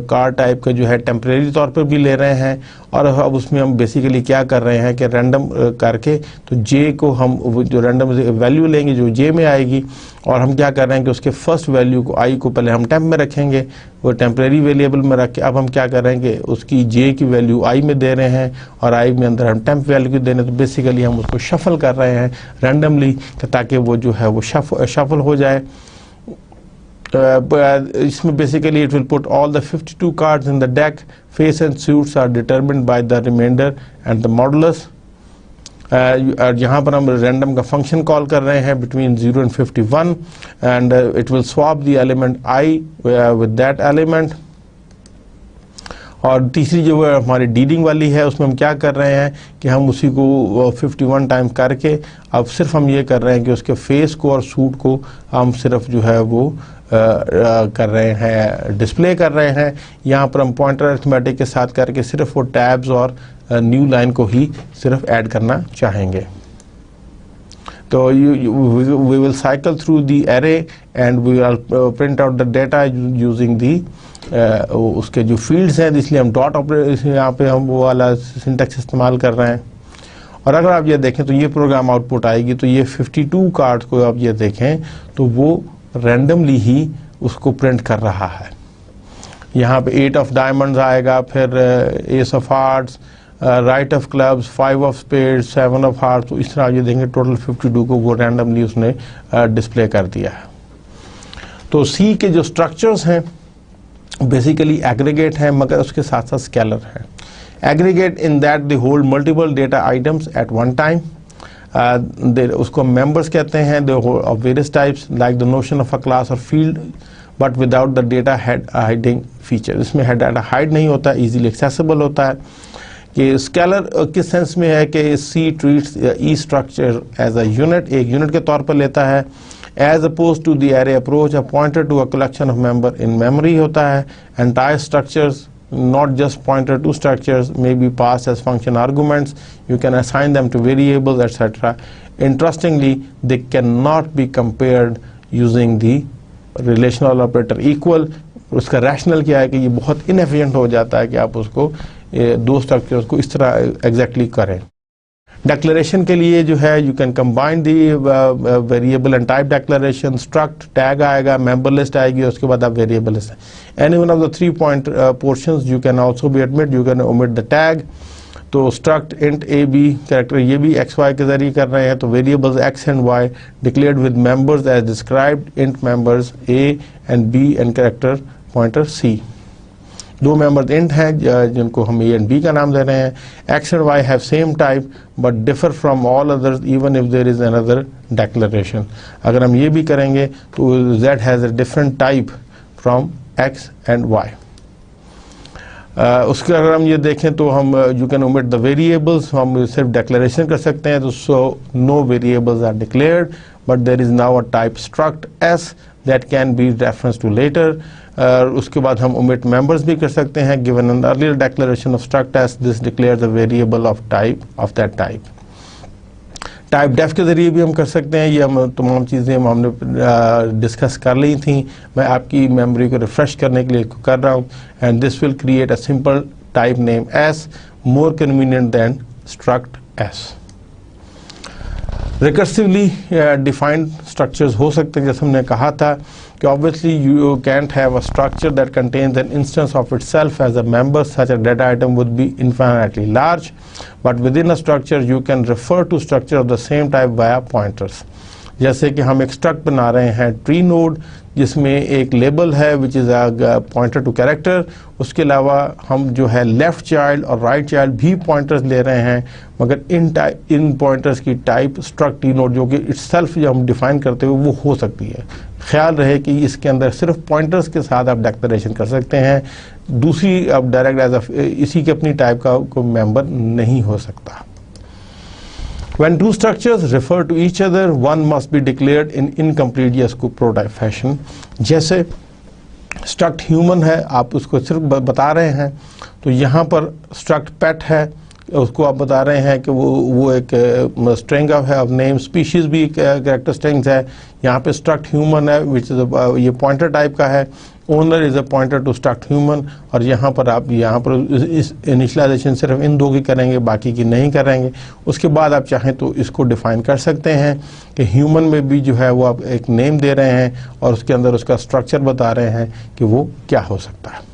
कार टाइप का जो है टेम्परेरी तौर पर भी ले रहे हैं। और अब उसमें हम बेसिकली क्या कर रहे हैं कि रैंडम करके तो जे को हम जो रैंडम वैल्यू लेंगे जो जे में आएगी, और हम क्या कर रहे हैं कि उसके फर्स्ट वैल्यू को आई को पहले हम टेम्प में रखेंगे, वो टेम्परेरी वेरिएबल में रख के अब हम क्या कर रहे हैं कि उसकी जे की वैल्यू आई में दे रहे हैं और आई में अंदर हम टेम्प वैल्यू की दे रहे हैं। तो बेसिकली हम उसको शफल कर रहे हैं रैंडमली ताकि वो जो है वो शफल हो जाए। इसमें basically it will put all the 52 cards in the deck, face and suits are determined by the remainder and the modulus. यहाँ पर हम रैंडम का फंक्शन कॉल कर रहे हैं between 0 and 51 and it will swap the element I with that element. और तीसरी जो हमारी डीलिंग वाली है उसमें हम क्या कर रहे हैं कि हम उसी को 51 टाइम करके अब सिर्फ हम ये कर रहे हैं कि उसके फेस को और सूट को हम सिर्फ जो है वो कर रहे हैं, डिस्प्ले कर रहे हैं। यहाँ पर हम पॉइंटर अरिथमेटिक के साथ करके सिर्फ वो टैब्स और न्यू लाइन को ही सिर्फ ऐड करना चाहेंगे। तो we will cycle through the array and we will print out the data using the उसके जो फील्ड्स हैं, इसलिए हम डॉट ऑपरेशन यहाँ पे हम वो वाला सिंटैक्स इस्तेमाल कर रहे हैं। और अगर आप ये देखें तो ये प्रोग्राम आउटपुट आएगी, तो ये 52 कार्ड्स को आप ये देखें तो वो रैंडमली ही उसको प्रिंट कर रहा है। यहाँ पे 8 ऑफ डायमंड्स आएगा, फिर S of hearts, right of clubs, 5 of spades, 7 of hearts. तो इस तरह ये देखेंगे टोटल 52 को वो रैंडमली उसने डिस्प्ले कर दिया है। तो सी के जो स्ट्रक्चर्स हैं बेसिकली एग्रीगेट हैं मगर उसके साथ साथ स्केलर हैं। Aggregate in that they hold multiple data items at one time, उसको मेंबर्स कहते हैं they of various types like the notion of a class और field but without the data hiding feature. इसमें डाटा हाइड नहीं होता, easily accessible होता है। कि स्केलर किस सेंस में है कि सी ट्रीट्स ई स्ट्रक्चर एज अ यूनिट, एक यूनिट के तौर पर लेता है। As opposed to the array approach a pointer to a collection of member in memory होता है। Entire structures not just pointer to structures may be passed as function arguments. You can assign them to variables, etc. Interestingly, they cannot be compared using the relational operator equal. उसका rational क्या है कि ये बहुत inefficient हो जाता है कि आप उसको दो structures को इस तरह exactly करें। Declaration के लिए जो है you can combine the variable and type declaration, struct, tag आएगा, member list आएगी, उसके बाद आप variable list। Any one of the 3 point portions you can also be omit, you can omit the tag। तो struct int a b character ये भी x y के जरिए कर रहे हैं। तो variables x and y declared with members as described, int members a and b and character pointer c। दो मेंबर्स इंट हैं जिनको हम ए एंड बी का नाम दे रहे हैं। X and Y have same type but differ from all others even if there is another declaration. अगर हम ये भी करेंगे तो Z has a different type from X and Y. उसके अगर हम ये देखें तो हम you can omit the variables, हम सिर्फ डेक्लेरेशन कर सकते हैं। तो so no variables are declared but there is now a type struct S that can be reference to later. उसके बाद हम omit members भी कर सकते हैं। given an earlier declaration of struct as this declares a variable of type of that type। Typedef के ज़रिए भी हम कर सकते हैं। ये हम तमाम चीज़ें हमने डिस्कस कर ली थी, मैं आपकी मेमोरी को रिफ़्रेश करने के लिए कर रहा हूँ। And this will create a simple type name S, more convenient than struct S. Recursively defined structures हो सकते हैं, जैसे हमने कहा था कि obviously you can't have a structure that contains an instance of itself as a member. Such a data item would be infinitely large, but within a structure you can refer to structure of the same type via pointers। जैसे कि हम एक struct बना रहे हैं tree node जिसमें एक label है which is a pointer to character. उसके अलावा हम जो है लेफ़्ट चाइल्ड और राइट चाइल्ड भी पॉइंटर्स ले रहे हैं, मगर इन पॉइंटर्स की टाइप स्ट्रक्ट ट्री नोड जो कि इटसेल्फ जो हम डिफाइन करते हुए वो हो सकती है। ख्याल रहे कि इसके अंदर सिर्फ पॉइंटर्स के साथ आप डेक्लेरेशन कर सकते हैं, दूसरी अब डायरेक्ट एज इसी के अपनी टाइप का कोई मेंबर नहीं हो सकता। When two structures refer to each other, one must be declared in incomplete yes को prototype fashion। जैसे स्ट्रक्ट ह्यूमन है, आप उसको सिर्फ बता रहे हैं, तो यहाँ पर स्ट्रक्ट पेट है, उसको आप बता रहे हैं कि वो एक स्ट्रिंग ऑफ है, ऑफ नेम, स्पीशीज भी कैरेक्टर स्ट्रिंग्स है। यहाँ पे स्ट्रक्ट ह्यूमन है विच इज़ ये पॉइंटर टाइप का है, owner is a pointer to struct human. और यहाँ पर आप इस इनिशियलाइजेशन सिर्फ इन दो की करेंगे, बाकी की नहीं करेंगे। उसके बाद आप चाहें तो इसको डिफाइन कर सकते हैं कि ह्यूमन में भी जो है वो आप एक नेम दे रहे हैं और उसके अंदर उसका स्ट्रक्चर बता रहे हैं कि वो क्या हो सकता है।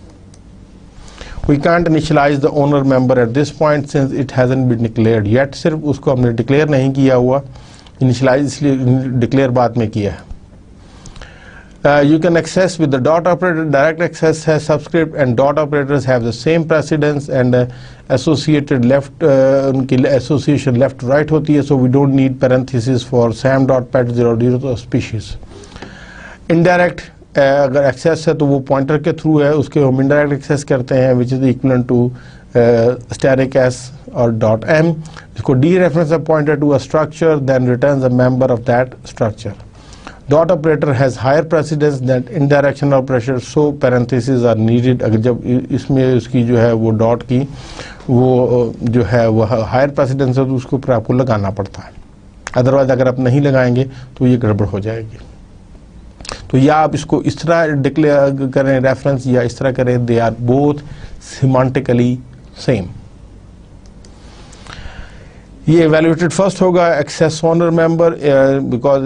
We can't initialize the owner member at this point since it hasn't been declared yet। सिर्फ उसको हमने डिक्लेयर नहीं किया हुआ, इनिशियलाइज इसलिए डिक्लेयर बाद में किया है। You can access with the dot operator, direct access है, subscript and dot operators have the same precedence and associated left उनकी association left to right होती है, so we don't need parentheses for sam.pet00 species। Indirect अगर access है तो वो pointer के through है, उसके हम इनडायरेक्ट एक्सेस करते हैं which is equal to static S और डॉट एम, जिसको dereference a pointer to a structure then returns a member of that structure. Dot operator has higher precedence that indirection operator, so parenthesis are needed. अगर जब इसमें उसकी जो है वो dot की वो जो है वो हायर प्रेसिडेंस है तो उसको ऊपर आपको लगाना पड़ता है, अदरवाइज अगर आप नहीं लगाएंगे तो ये गड़बड़ हो जाएगी। तो या आप इसको इस तरह डिक्लेयर करें रेफरेंस या इस तरह करें, they are both semantically same. ये इवेल्युएटेड फर्स्ट होगा access owner member because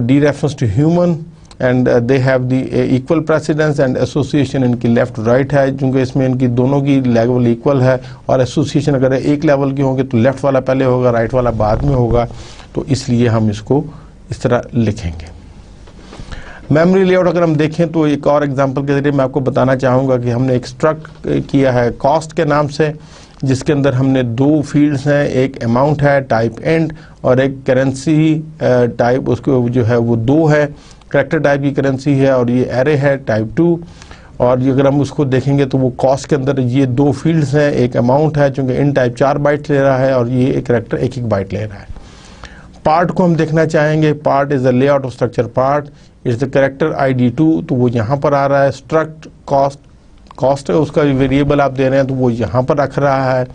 dereference to human and they have the equal precedence and association इनकी लेफ्ट राइट है, क्योंकि इसमें इनकी दोनों की लेवल इक्वल है और एसोसिएशन अगर एक लेवल की होंगे तो लेफ्ट वाला पहले होगा, राइट वाला बाद में होगा, तो इसलिए हम इसको इस तरह लिखेंगे। मेमोरी लेआउट अगर हम देखें तो एक और एग्जांपल के जरिए मैं आपको बताना चाहूँगा कि हमने एक स्ट्रक्ट किया है कॉस्ट के नाम से, जिसके अंदर हमने दो फील्ड्स हैं, एक अमाउंट है टाइप एंड और एक करेंसी टाइप, उसको जो है वो दो है, कैरेक्टर टाइप की करेंसी है और ये एरे है टाइप 2। और अगर हम उसको देखेंगे तो वो कॉस्ट के अंदर ये दो फील्ड्स हैं, एक अमाउंट है चूँकि इन टाइप 4 बाइट ले रहा है और ये एक कैरेक्टर 1-1 बाइट ले रहा है। पार्ट को हम देखना चाहेंगे, part is the layout of structure part, it's the character ID2, तो वो यहाँ पर आ रहा है। स्ट्रक्ट कॉस्ट है उसका वेरिएबल आप दे रहे हैं तो वो यहाँ पर रख रहा है।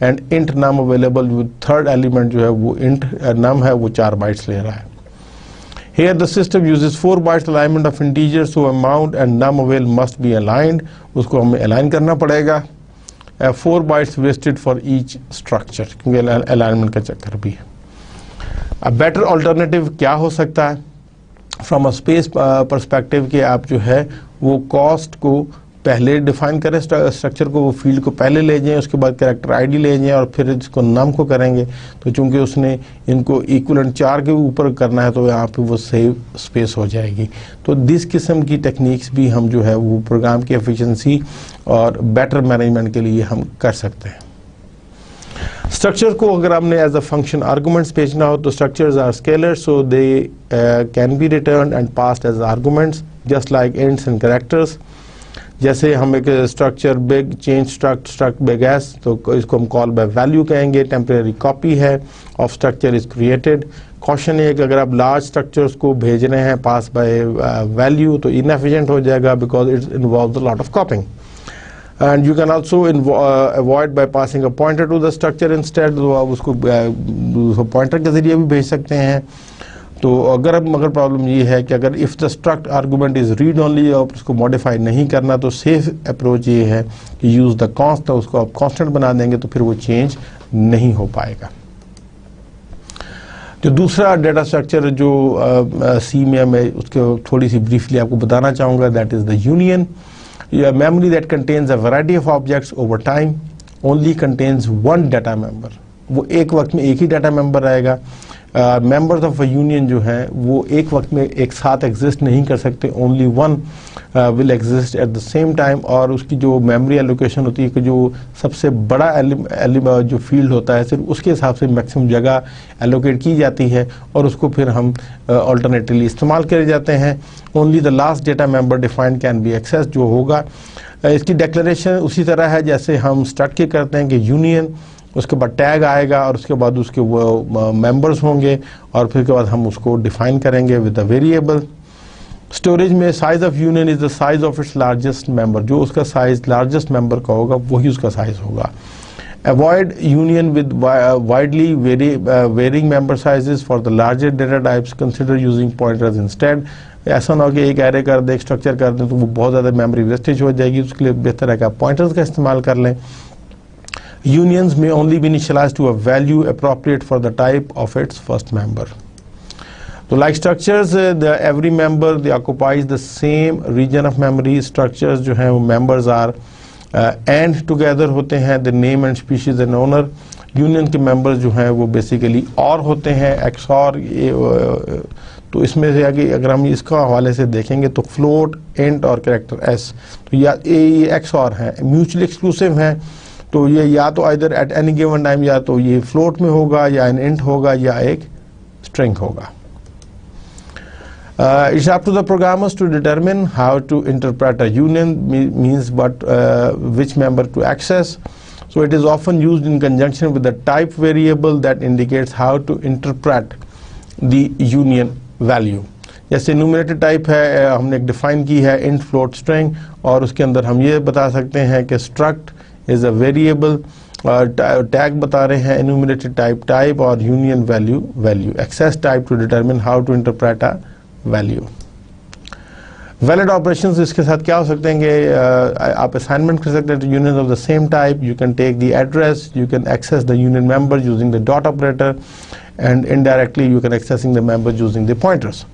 एंड इंट नम अवेलेबल, जो थर्ड एलिमेंट जो है वो इंट नम है, वो 4 बाइट्स ले रहा है। Here the system uses 4 bytes alignment of integers, so amount and num avail must be aligned, उसको हमें अलाइन करना पड़ेगा। 4 bytes wasted for each structure, क्योंकि अलाइनमेंट का चक्कर भी है। अब बेटर ऑल्टरनेटिव क्या हो सकता है फ्रॉम अ स्पेस पर्सपेक्टिव कि आप जो है वो कॉस्ट को पहले डिफाइन करें, स्ट्रक्चर को, वो फील्ड को पहले ले जाएं, उसके बाद कैरेक्टर ID ले जाएं और फिर इसको नम को करेंगे। तो चूंकि उसने इनको इक्वलेंट 4 के ऊपर करना है तो यहाँ पे वो सेव स्पेस हो जाएगी। तो दिस किस्म की टेक्निक्स भी हम जो है वो प्रोग्राम की एफिशिएंसी और बेटर मैनेजमेंट के लिए हम कर सकते हैं। स्ट्रक्चर को अगर आपने एज अ फंक्शन आर्गुमेंट्स भेजना हो तो structures are scalar, so they can be return and passed as arguments just like ints and characters. जैसे हम एक structure big change struct big S, तो इसको हम कॉल बाय वैल्यू कहेंगे, टेम्परेरी कॉपी है of structure is created. Question है कि अगर आप लार्ज स्ट्रक्चर्स को भेज रहे हैं पास बाय वैल्यू तो इनएफिशिएंट हो जाएगा because it involves a lot of कॉपिंग। And you can also avoid by passing a pointer to the structure instead, तो आप उसको पॉइंटर के जरिए भी भेज सकते हैं। तो अगर प्रॉब्लम ये है कि अगर if the struct argument is read only और उसको मॉडिफाई नहीं करना, तो सेफ अप्रोच ये है कि यूज़ द कॉन्स्ट, उसको आप कांस्टेंट बना देंगे तो फिर वो चेंज नहीं हो पाएगा। जो दूसरा डेटा स्ट्रक्चर जो सी में मैं उसको थोड़ी सी ब्रीफली आपको बताना चाहूँगा, that is the union. A memory that contains a variety of objects over time only contains one data member, वो एक वक्त में एक ही डाटा मेंबर आएगा। मेंबर्स ऑफ अ यूनियन जो हैं वो एक वक्त में एक साथ एग्जिस्ट नहीं कर सकते, only one will exist at the same time. और उसकी जो मेमोरी एलोकेशन होती है कि जो सबसे बड़ा जो फील्ड होता है सिर्फ उसके हिसाब से मैक्सिमम जगह एलोकेट की जाती है और उसको फिर हम ऑल्टरनेटिवली इस्तेमाल करे जाते हैं। Only the last data member defined can be access जो होगा। इसकी डिक्लेरेशन उसी तरह है जैसे हम स्टार्ट के करते हैं कि यूनियन, उसके बाद टैग आएगा और उसके बाद उसके वो मेंबर्स होंगे और फिर के बाद हम उसको डिफाइन करेंगे विद द वेरिएबल। स्टोरेज में size of union is the size of its largest member, जो उसका साइज लार्जेस्ट मेंबर का होगा वही उसका साइज होगा। Avoid union with widely varying member sizes for the larger data types, consider using pointers instead. ऐसा ना हो कि एक एरे कर दे, एक स्ट्रक्चर कर दें तो वो बहुत ज़्यादा मेमोरी वेस्टेज हो जाएगी, उसके लिए बेहतर है कि आप पॉइंटर्स का इस्तेमाल कर लें। Unions may only be initialized to a value appropriate for the type of its first member. So like structures, every member they occupies the same region of memory. Structures जो हैं वो members are and together होते हैं, the name and species and owner. Union के members जो हैं वो basically और होते हैं, XOR। तो इसमें से आगे अगर हम इसका हवाले से देखेंगे तो float, int और character s, तो ये XOR हैं, mutually exclusive हैं। तो ये या तो either at any given time या तो ये फ्लोट में होगा या एन इंट होगा या एक स्ट्रिंग होगा। It's up to the programmers to determine how to interpret a union, means which member to access. So it is often used in conjunction with the type variable that indicates how to interpret the union value. जैसे numerator type है, हमने एक define की है int float string, और उसके अंदर हम ये बता सकते हैं कि struct is a variable, tag बता रहे हैं enumerated type और union value, access type to determine how to interpret a value. Valid operations इसके साथ क्या हो सकते हैं कि आप assignment कर सकते हैं unions of the same type. You can take the address, you can access the union member using the dot operator, and indirectly you can accessing the members using the pointers.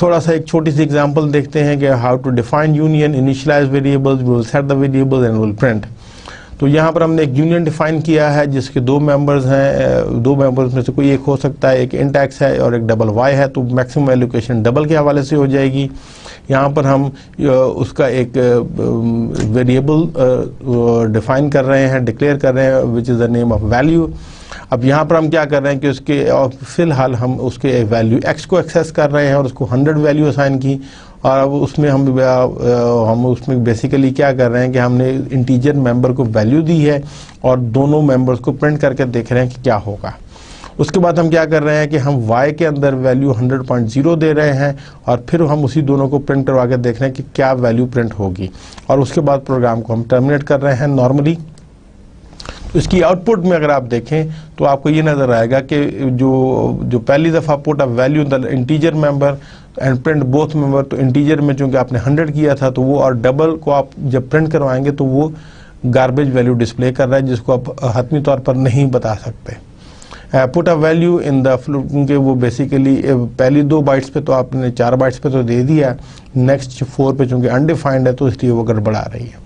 थोड़ा सा एक छोटी सी example देखते हैं कि how to define union, initialize variables, we will set the variables and will print. तो यहाँ पर हमने एक यूनियन डिफाइन किया है जिसके दो मेंबर्स हैं, दो मेंबर्स में से कोई एक हो सकता है, एक इंट एक्स है और एक डबल वाई है, तो मैक्सिमम एलोकेशन डबल के हवाले से हो जाएगी। यहाँ पर हम उसका एक वेरिएबल डिफाइन कर रहे हैं, डिक्लेयर कर रहे हैं, which is the name of value. अब यहाँ पर हम क्या कर रहे हैं कि उसके फ़िलहाल हम उसके वैल्यू x को एक्सेस कर रहे हैं और उसको 100 वैल्यू असाइन की, और अब उसमें हम उसमें बेसिकली क्या कर रहे हैं कि हमने इंटीजर मेंबर को वैल्यू दी है और दोनों मेंबर्स को प्रिंट करके देख रहे हैं कि क्या होगा। उसके बाद हम क्या कर रहे हैं कि हम y के अंदर वैल्यू 100.0 दे रहे हैं और फिर हम उसी दोनों को प्रिंट करवा के देख रहे हैं कि क्या वैल्यू प्रिंट होगी, और उसके बाद प्रोग्राम को हम टर्मिनेट कर रहे हैं नॉर्मली। इसकी आउटपुट में अगर आप देखें तो आपको ये नज़र आएगा कि जो पहली दफ़ा put a value in the integer member and print both member, तो इंटीजर में चूँकि आपने 100 किया था तो वो, और डबल को आप जब प्रिंट करवाएंगे तो वो गार्बेज वैल्यू डिस्प्ले कर रहा है जिसको आप हतमी तौर पर नहीं बता सकते। Put a value in the float, क्योंकि वो बेसिकली पहली 2 बाइट्स पे तो आपने 4 बाइट्स पे तो दे दिया, नेक्स्ट 4 पे चूँकि अनडिफाइंड है तो इसलिए वो गड़बड़ा रही है।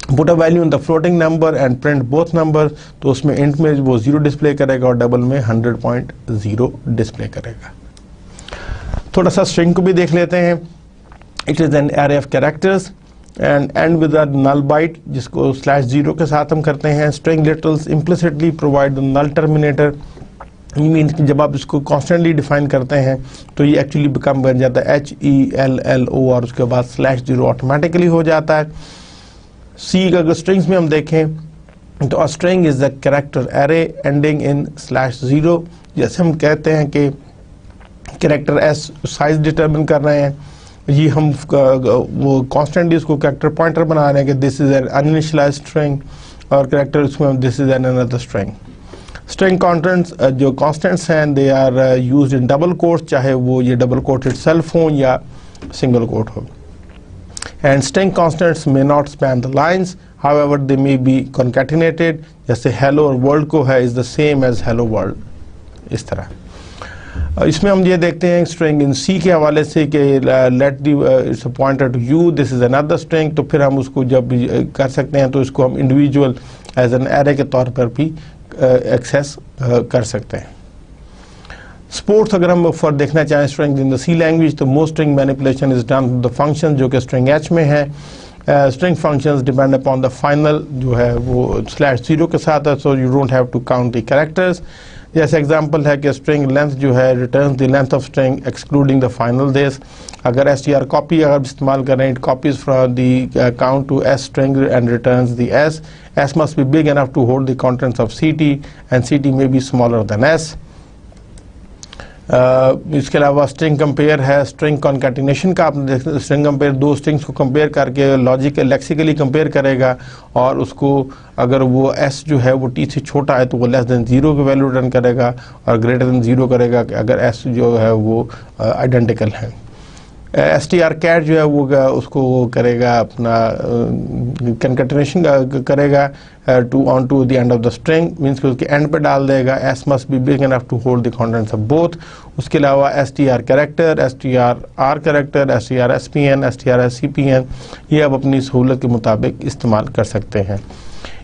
Put a value in the floating number and print both number, तो उसमें इंट में वो 0 डिस्प्ले करेगा और डबल में 100.0 डिस्प्ले करेगा। थोड़ा सा स्ट्रिंग को भी देख लेते हैं। It is an array of characters and end with a null byte, जिसको /0 के साथ हम करते हैं। String literals implicitly provide the null terminator, mean जब आप इसको कॉन्स्टेंटली डिफाइन करते हैं तो ये एक्चुअली बिकम बन जाता है HELLO और उसके बाद /0 ऑटोमेटिकली हो जाता है। सी का अगर स्ट्रिंग्स में हम देखें तो a string is the character array ending in /0। जैसे हम कहते हैं कि कैरेक्टर एस साइज डिटरमिन कर रहे हैं, ये हम वो कॉन्स्टेंटली उसको कैरेक्टर पॉइंटर बना रहे हैं कि this is an uninitialized string, और कैरेक्टर उसमें this is an another string. String contents जो कॉन्स्टेंट्स हैं they are used in double quotes, चाहे वो ये डबल कोटेड सेल्फ हो या सिंगल कोट हो। And string constants may not span the lines, however they may be concatenated, जैसे hello और world को है is the same as hello world, इस तरह। इसमें हम ये देखते हैं string in C के हवाले से कि let the it's a pointer to you, this is another string, तो फिर हम उसको जब कर सकते हैं तो इसको हम individual as an array के तौर पर भी एक्सेस कर सकते हैं। स्पोर्ट्स अगर हम फॉर देखना चाहें string in the C language, तो most string manipulation is done the function जो कि स्ट्रिंग एच में है। String functions depend upon the final जो है वो /0 के साथ है, so you don't have to count the characters. जैसे एग्जांपल है कि स्ट्रिंग लेंथ जो है returns the length of string excluding the final देस। अगर str कॉपी अगर इस्तेमाल करें, it copies from the count to s string and returns the s must be big enough to hold the contents of ct and ct may be smaller than s. इसके अलावा string compare है, string concatenation का आपने देखा, string compare दो strings को compare करके logic लेक्सिकली compare करेगा और उसको अगर वो s जो है वो t से छोटा है तो वो लेस देन 0 की वैल्यू रिटर्न करेगा और ग्रेटर देन 0 करेगा अगर s जो है वो आइडेंटिकल है। str cat जो है वो उसको वो करेगा अपना कंकैटिनेशन करेगा to on to the end of the string, means कि उसके एंड पे डाल देगा s must be big enough to hold the contents of both. उसके अलावा str character, str character, str spn, str scpn ये आप अपनी सहूलत के मुताबिक इस्तेमाल कर सकते हैं।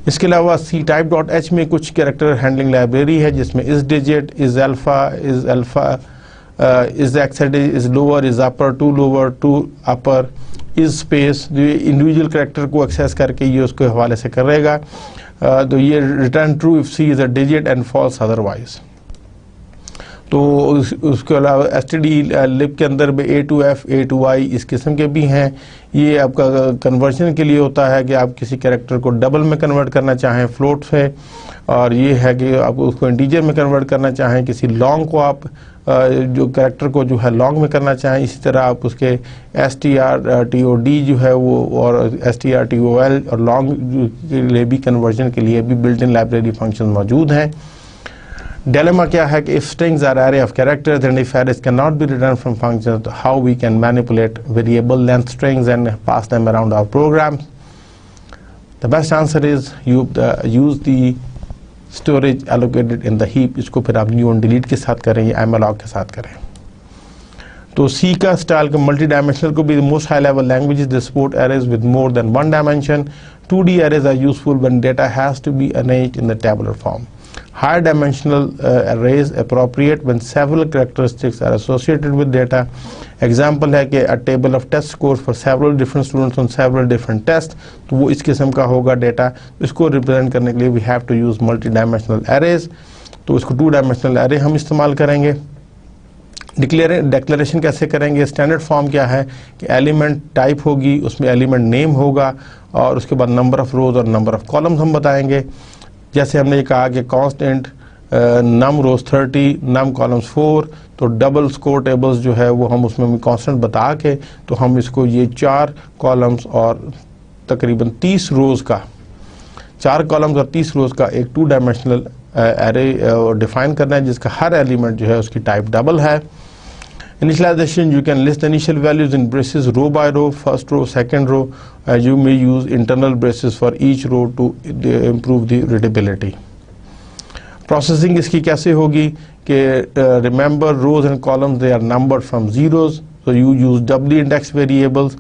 इसके अलावा ctype.h में कुछ कैरेक्टर हैंडलिंग लाइब्रेरी है जिसमें is digit, is alpha, is accessed, is lower, is upper, to lower, to upper, is space, जो इंडिविजुअल कैरेक्टर को एक्सेस करके ये उसके हवाले से करेगा। तो ये return true if C is a digit and false otherwise. तो उसके अलावा std लिब के अंदर भी a to f, a to i इस किस्म के भी हैं। ये आपका कन्वर्जन के लिए होता है कि आप किसी कैरेक्टर को डबल में कन्वर्ट करना चाहें फ्लोट से, और ये है कि आप उसको इंटीजर में कन्वर्ट करना चाहें, किसी लॉन्ग को आप जो कैरेक्टर को जो है लॉन्ग में करना चाहें। इसी तरह आप उसके strtod जो है वो और strtol और लॉन्ग के लिए भी कन्वर्जन के लिए भी बिल्ट इन लाइब्रेरी फंक्शन मौजूद हैं। Dilemma क्या है कि if strings are array of characters then if arrays cannot be returned from functions, how we can manipulate variable length strings and pass them around our programs? The best answer is you use the storage allocated in the heap। इसको फिर आप new and delete के साथ करें या malloc के साथ करें। तो C का स्टाइल का मल्टी डायमेंशनल को भी most high level languages they support arrays with more than one dimension। 2D arrays are useful when data has to be arranged in the tabular form। Higher dimensional arrays appropriate when several characteristics are associated with data। Example है कि a table of test scores for several different students on several different tests, तो वो इस किस्म का होगा data. इसको represent करने के लिए we have to use multi-dimensional arrays। तो इसको 2-dimensional array हम इस्तेमाल करेंगे। डिक्लेरेशन कैसे करेंगे? स्टैंडर्ड फॉर्म क्या है कि एलिमेंट टाइप होगी, उसमें एलिमेंट नेम होगा और उसके बाद नंबर ऑफ रोज और नंबर ऑफ कॉलम्स हम बताएंगे। जैसे हमने ये कहा कि कांस्टेंट नम रोज 30, नम कॉलम्स 4, तो डबल स्कोर टेबल्स जो है वो हम उसमें कांस्टेंट बता के तो हम इसको ये 4 कॉलम्स और तकरीबन 30 रोज का 4 कॉलम्स और 30 रोज का एक 2-डायमेंशनल एरे डिफाइन करना है जिसका हर एलिमेंट जो है उसकी टाइप डबल है। Initialization, you can list the initial values in braces row by row, first row, second row. You may use internal braces for each row to improve the readability. Processing इसकी कैसे होगी कि remember rows and columns they are numbered from zeros, so you use doubly indexed variables।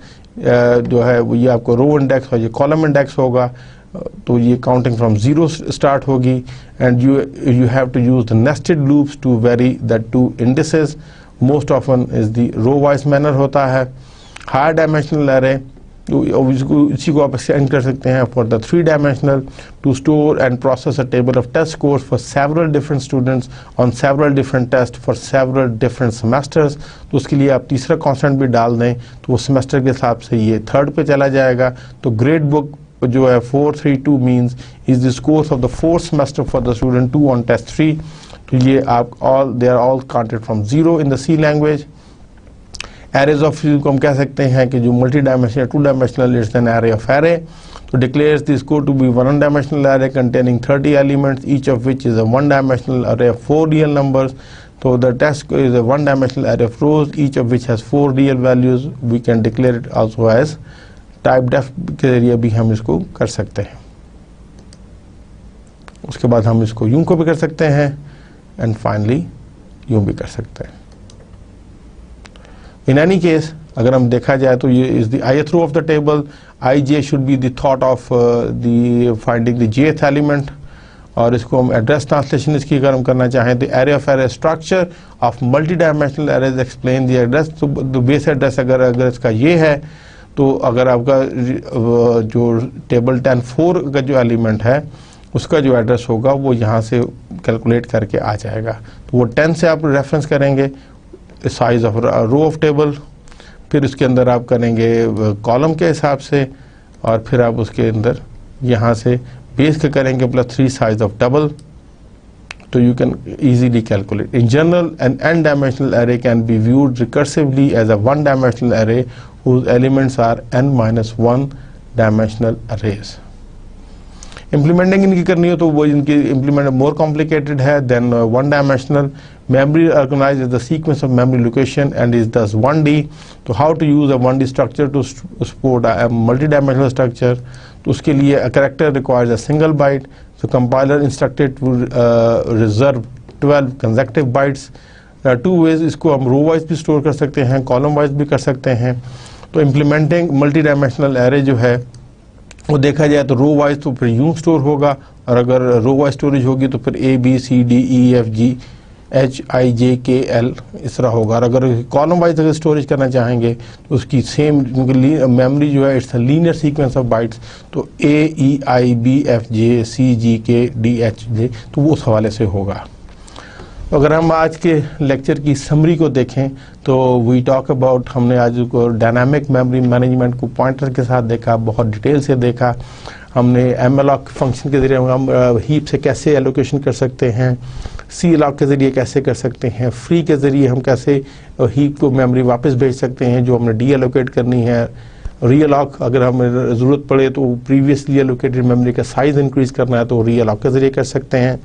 जो है वो ये आपको row index और ये column index होगा, तो ये counting from zero start होगी। and you have to use the nested loops to vary the two indices। Most often is the row wise manner होता है। हायर डायमेंशनल एरे इसी को आप एक्सटेंड कर सकते हैं for the three dimensional to store and process a table of test scores for several different students on several different test for several different semesters. तो उसके लिए आप तीसरा कॉन्स्टेंट भी डाल दें तो वो सेमेस्टर के हिसाब से ये 3rd पे चला जाएगा। तो ग्रेड बुक जो है 432 means is the scores of the 4th semester for the student 2 on test 3। तो ये आप they are all counted from 0 in the C language. Arrays of को हम कह सकते हैं कि जो multi dimensional two dimensional it's an array of array. तो declares the score to be one dimensional array containing 30 elements each of which is a one dimensional array of 4 real numbers. तो the test is a one dimensional array of rows each of which has 4 real values. We can declare it also as typedef के जरिए भी हम इसको कर सकते हैं। उसके बाद हम इसको यूं को भी कर सकते हैं एंड फाइनली यूं भी कर सकते हैं। इन एनी केस अगर हम देखा जाए तो ये is the ith row of the table. ij should be the thought of the finding the jth element. और इसको हम एड्रेस ट्रांसलेशन इसकी अगर हम करना चाहें तो array of array structure of multi dimensional arrays explain the address. तो बेस एड्रेस अगर इसका ये है तो अगर आपका जो टेबल 10-4 का जो एलिमेंट है उसका जो एड्रेस होगा वो यहाँ से कैलकुलेट करके आ जाएगा। तो वो 10 से आप रेफरेंस करेंगे size of row of table, फिर उसके अंदर आप करेंगे कॉलम के हिसाब से और फिर आप उसके अंदर यहाँ से बेस के करेंगे +3 size of double. so you can easily calculate. In general, an n-dimensional array can be viewed recursively as a one-dimensional array whose elements are n-1 dimensional arrays. Implementing इनकी करनी हो तो वो इनकी implement more complicated है than one dimensional. Memory organized as the sequence of memory location and is thus 1D. तो how to use a 1D structure to support a multi-dimensional structure? तो उसके लिए a character requires a single byte. So compiler instructed to reserve 12 consecutive bytes. Two ways, इसको हम row wise भी store कर सकते हैं, column wise भी कर सकते हैं. तो implementing multi-dimensional array जो है वो देखा जाए तो रो वाइज तो फिर यूं स्टोर होगा, और अगर रो वाइज स्टोरेज होगी तो फिर ABCDEFGHIJKL इस तरह होगा. और अगर कॉलम वाइज अगर स्टोरेज करना चाहेंगे तो उसकी सेम मेमोरी जो है it's a linear sequence of bytes, तो AEIBFJCGKDHJ तो वो उस हवाले से होगा. अगर हम आज के लेक्चर की समरी को देखें तो वी टॉक अबाउट, हमने आज को डायनामिक मेमोरी मैनेजमेंट को पॉइंटर के साथ देखा, बहुत डिटेल से देखा. हमने malloc फंक्शन के ज़रिए हम हीप से कैसे एलोकेशन कर सकते हैं, calloc के ज़रिए कैसे कर सकते हैं, फ्री के ज़रिए हम कैसे हीप को मेमोरी वापस भेज सकते हैं जो हमने डी एलोकेट करनी है, रीअलॉक अगर हमें ज़रूरत पड़े तो प्रीवियसली एलोकेटेड मेमोरी का साइज़ इंक्रीज करना है तो रीअलॉक के ज़रिए कर सकते हैं.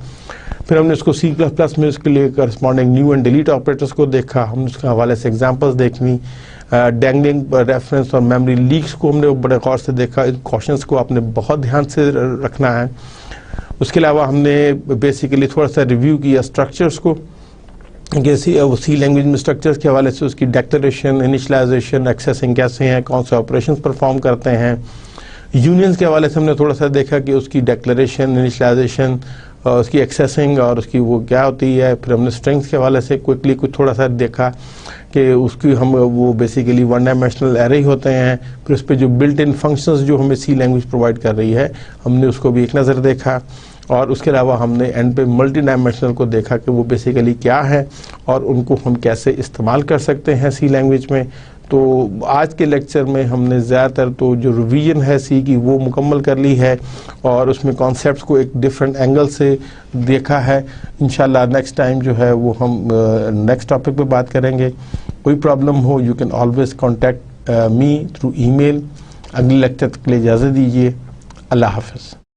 फिर हमने इसको C++ में उसके लिए corresponding new and delete operators को देखा, हमने उसके हवाले से एग्जांपल्स देखनी. डैंगलिंग रेफरेंस और मेमोरी लीक्स को हमने बड़े गौर से देखा. इन क्वेश्चंस को आपने बहुत ध्यान से रखना है. उसके अलावा हमने बेसिकली थोड़ा सा रिव्यू किया स्ट्रक्चर्स को, सी लैंग्वेज में स्ट्रक्चर्स के हवाले से उसकी डेक्लेरेशन, इनिशलाइजेशन, एक्सेसिंग कैसे हैं, कौन से ऑपरेशंस परफॉर्म करते हैं. यूनियंस के हवाले से हमने थोड़ा सा देखा कि उसकी डेक्लेरेशन, इनिशलाइजेशन, उसकी एक्सेसिंग और उसकी वो क्या होती है. फिर हमने स्ट्रिंग्स के हवाले से क्विकली कुछ थोड़ा सा देखा कि उसकी हम वो बेसिकली वन डायमेंशनल एरे होते हैं. फिर उस पर जो बिल्ट इन फंक्शंस जो हमें सी लैंग्वेज प्रोवाइड कर रही है हमने उसको भी एक नज़र देखा. और उसके अलावा हमने एंड पे मल्टी डायमेंशनल को देखा कि वो बेसिकली क्या है और उनको हम कैसे इस्तेमाल कर सकते हैं सी लैंग्वेज में. तो आज के लेक्चर में हमने ज़्यादातर तो जो रिवीजन है सी की वो मुकम्मल कर ली है और उसमें कॉन्सेप्ट्स को एक डिफरेंट एंगल से देखा है. इंशाल्लाह नेक्स्ट टाइम जो है वो हम नेक्स्ट टॉपिक पे बात करेंगे. कोई प्रॉब्लम हो you can always contact me through email. अगले लेक्चर के लिए इजाज़त दीजिए. अल्लाह हाफ़िज़.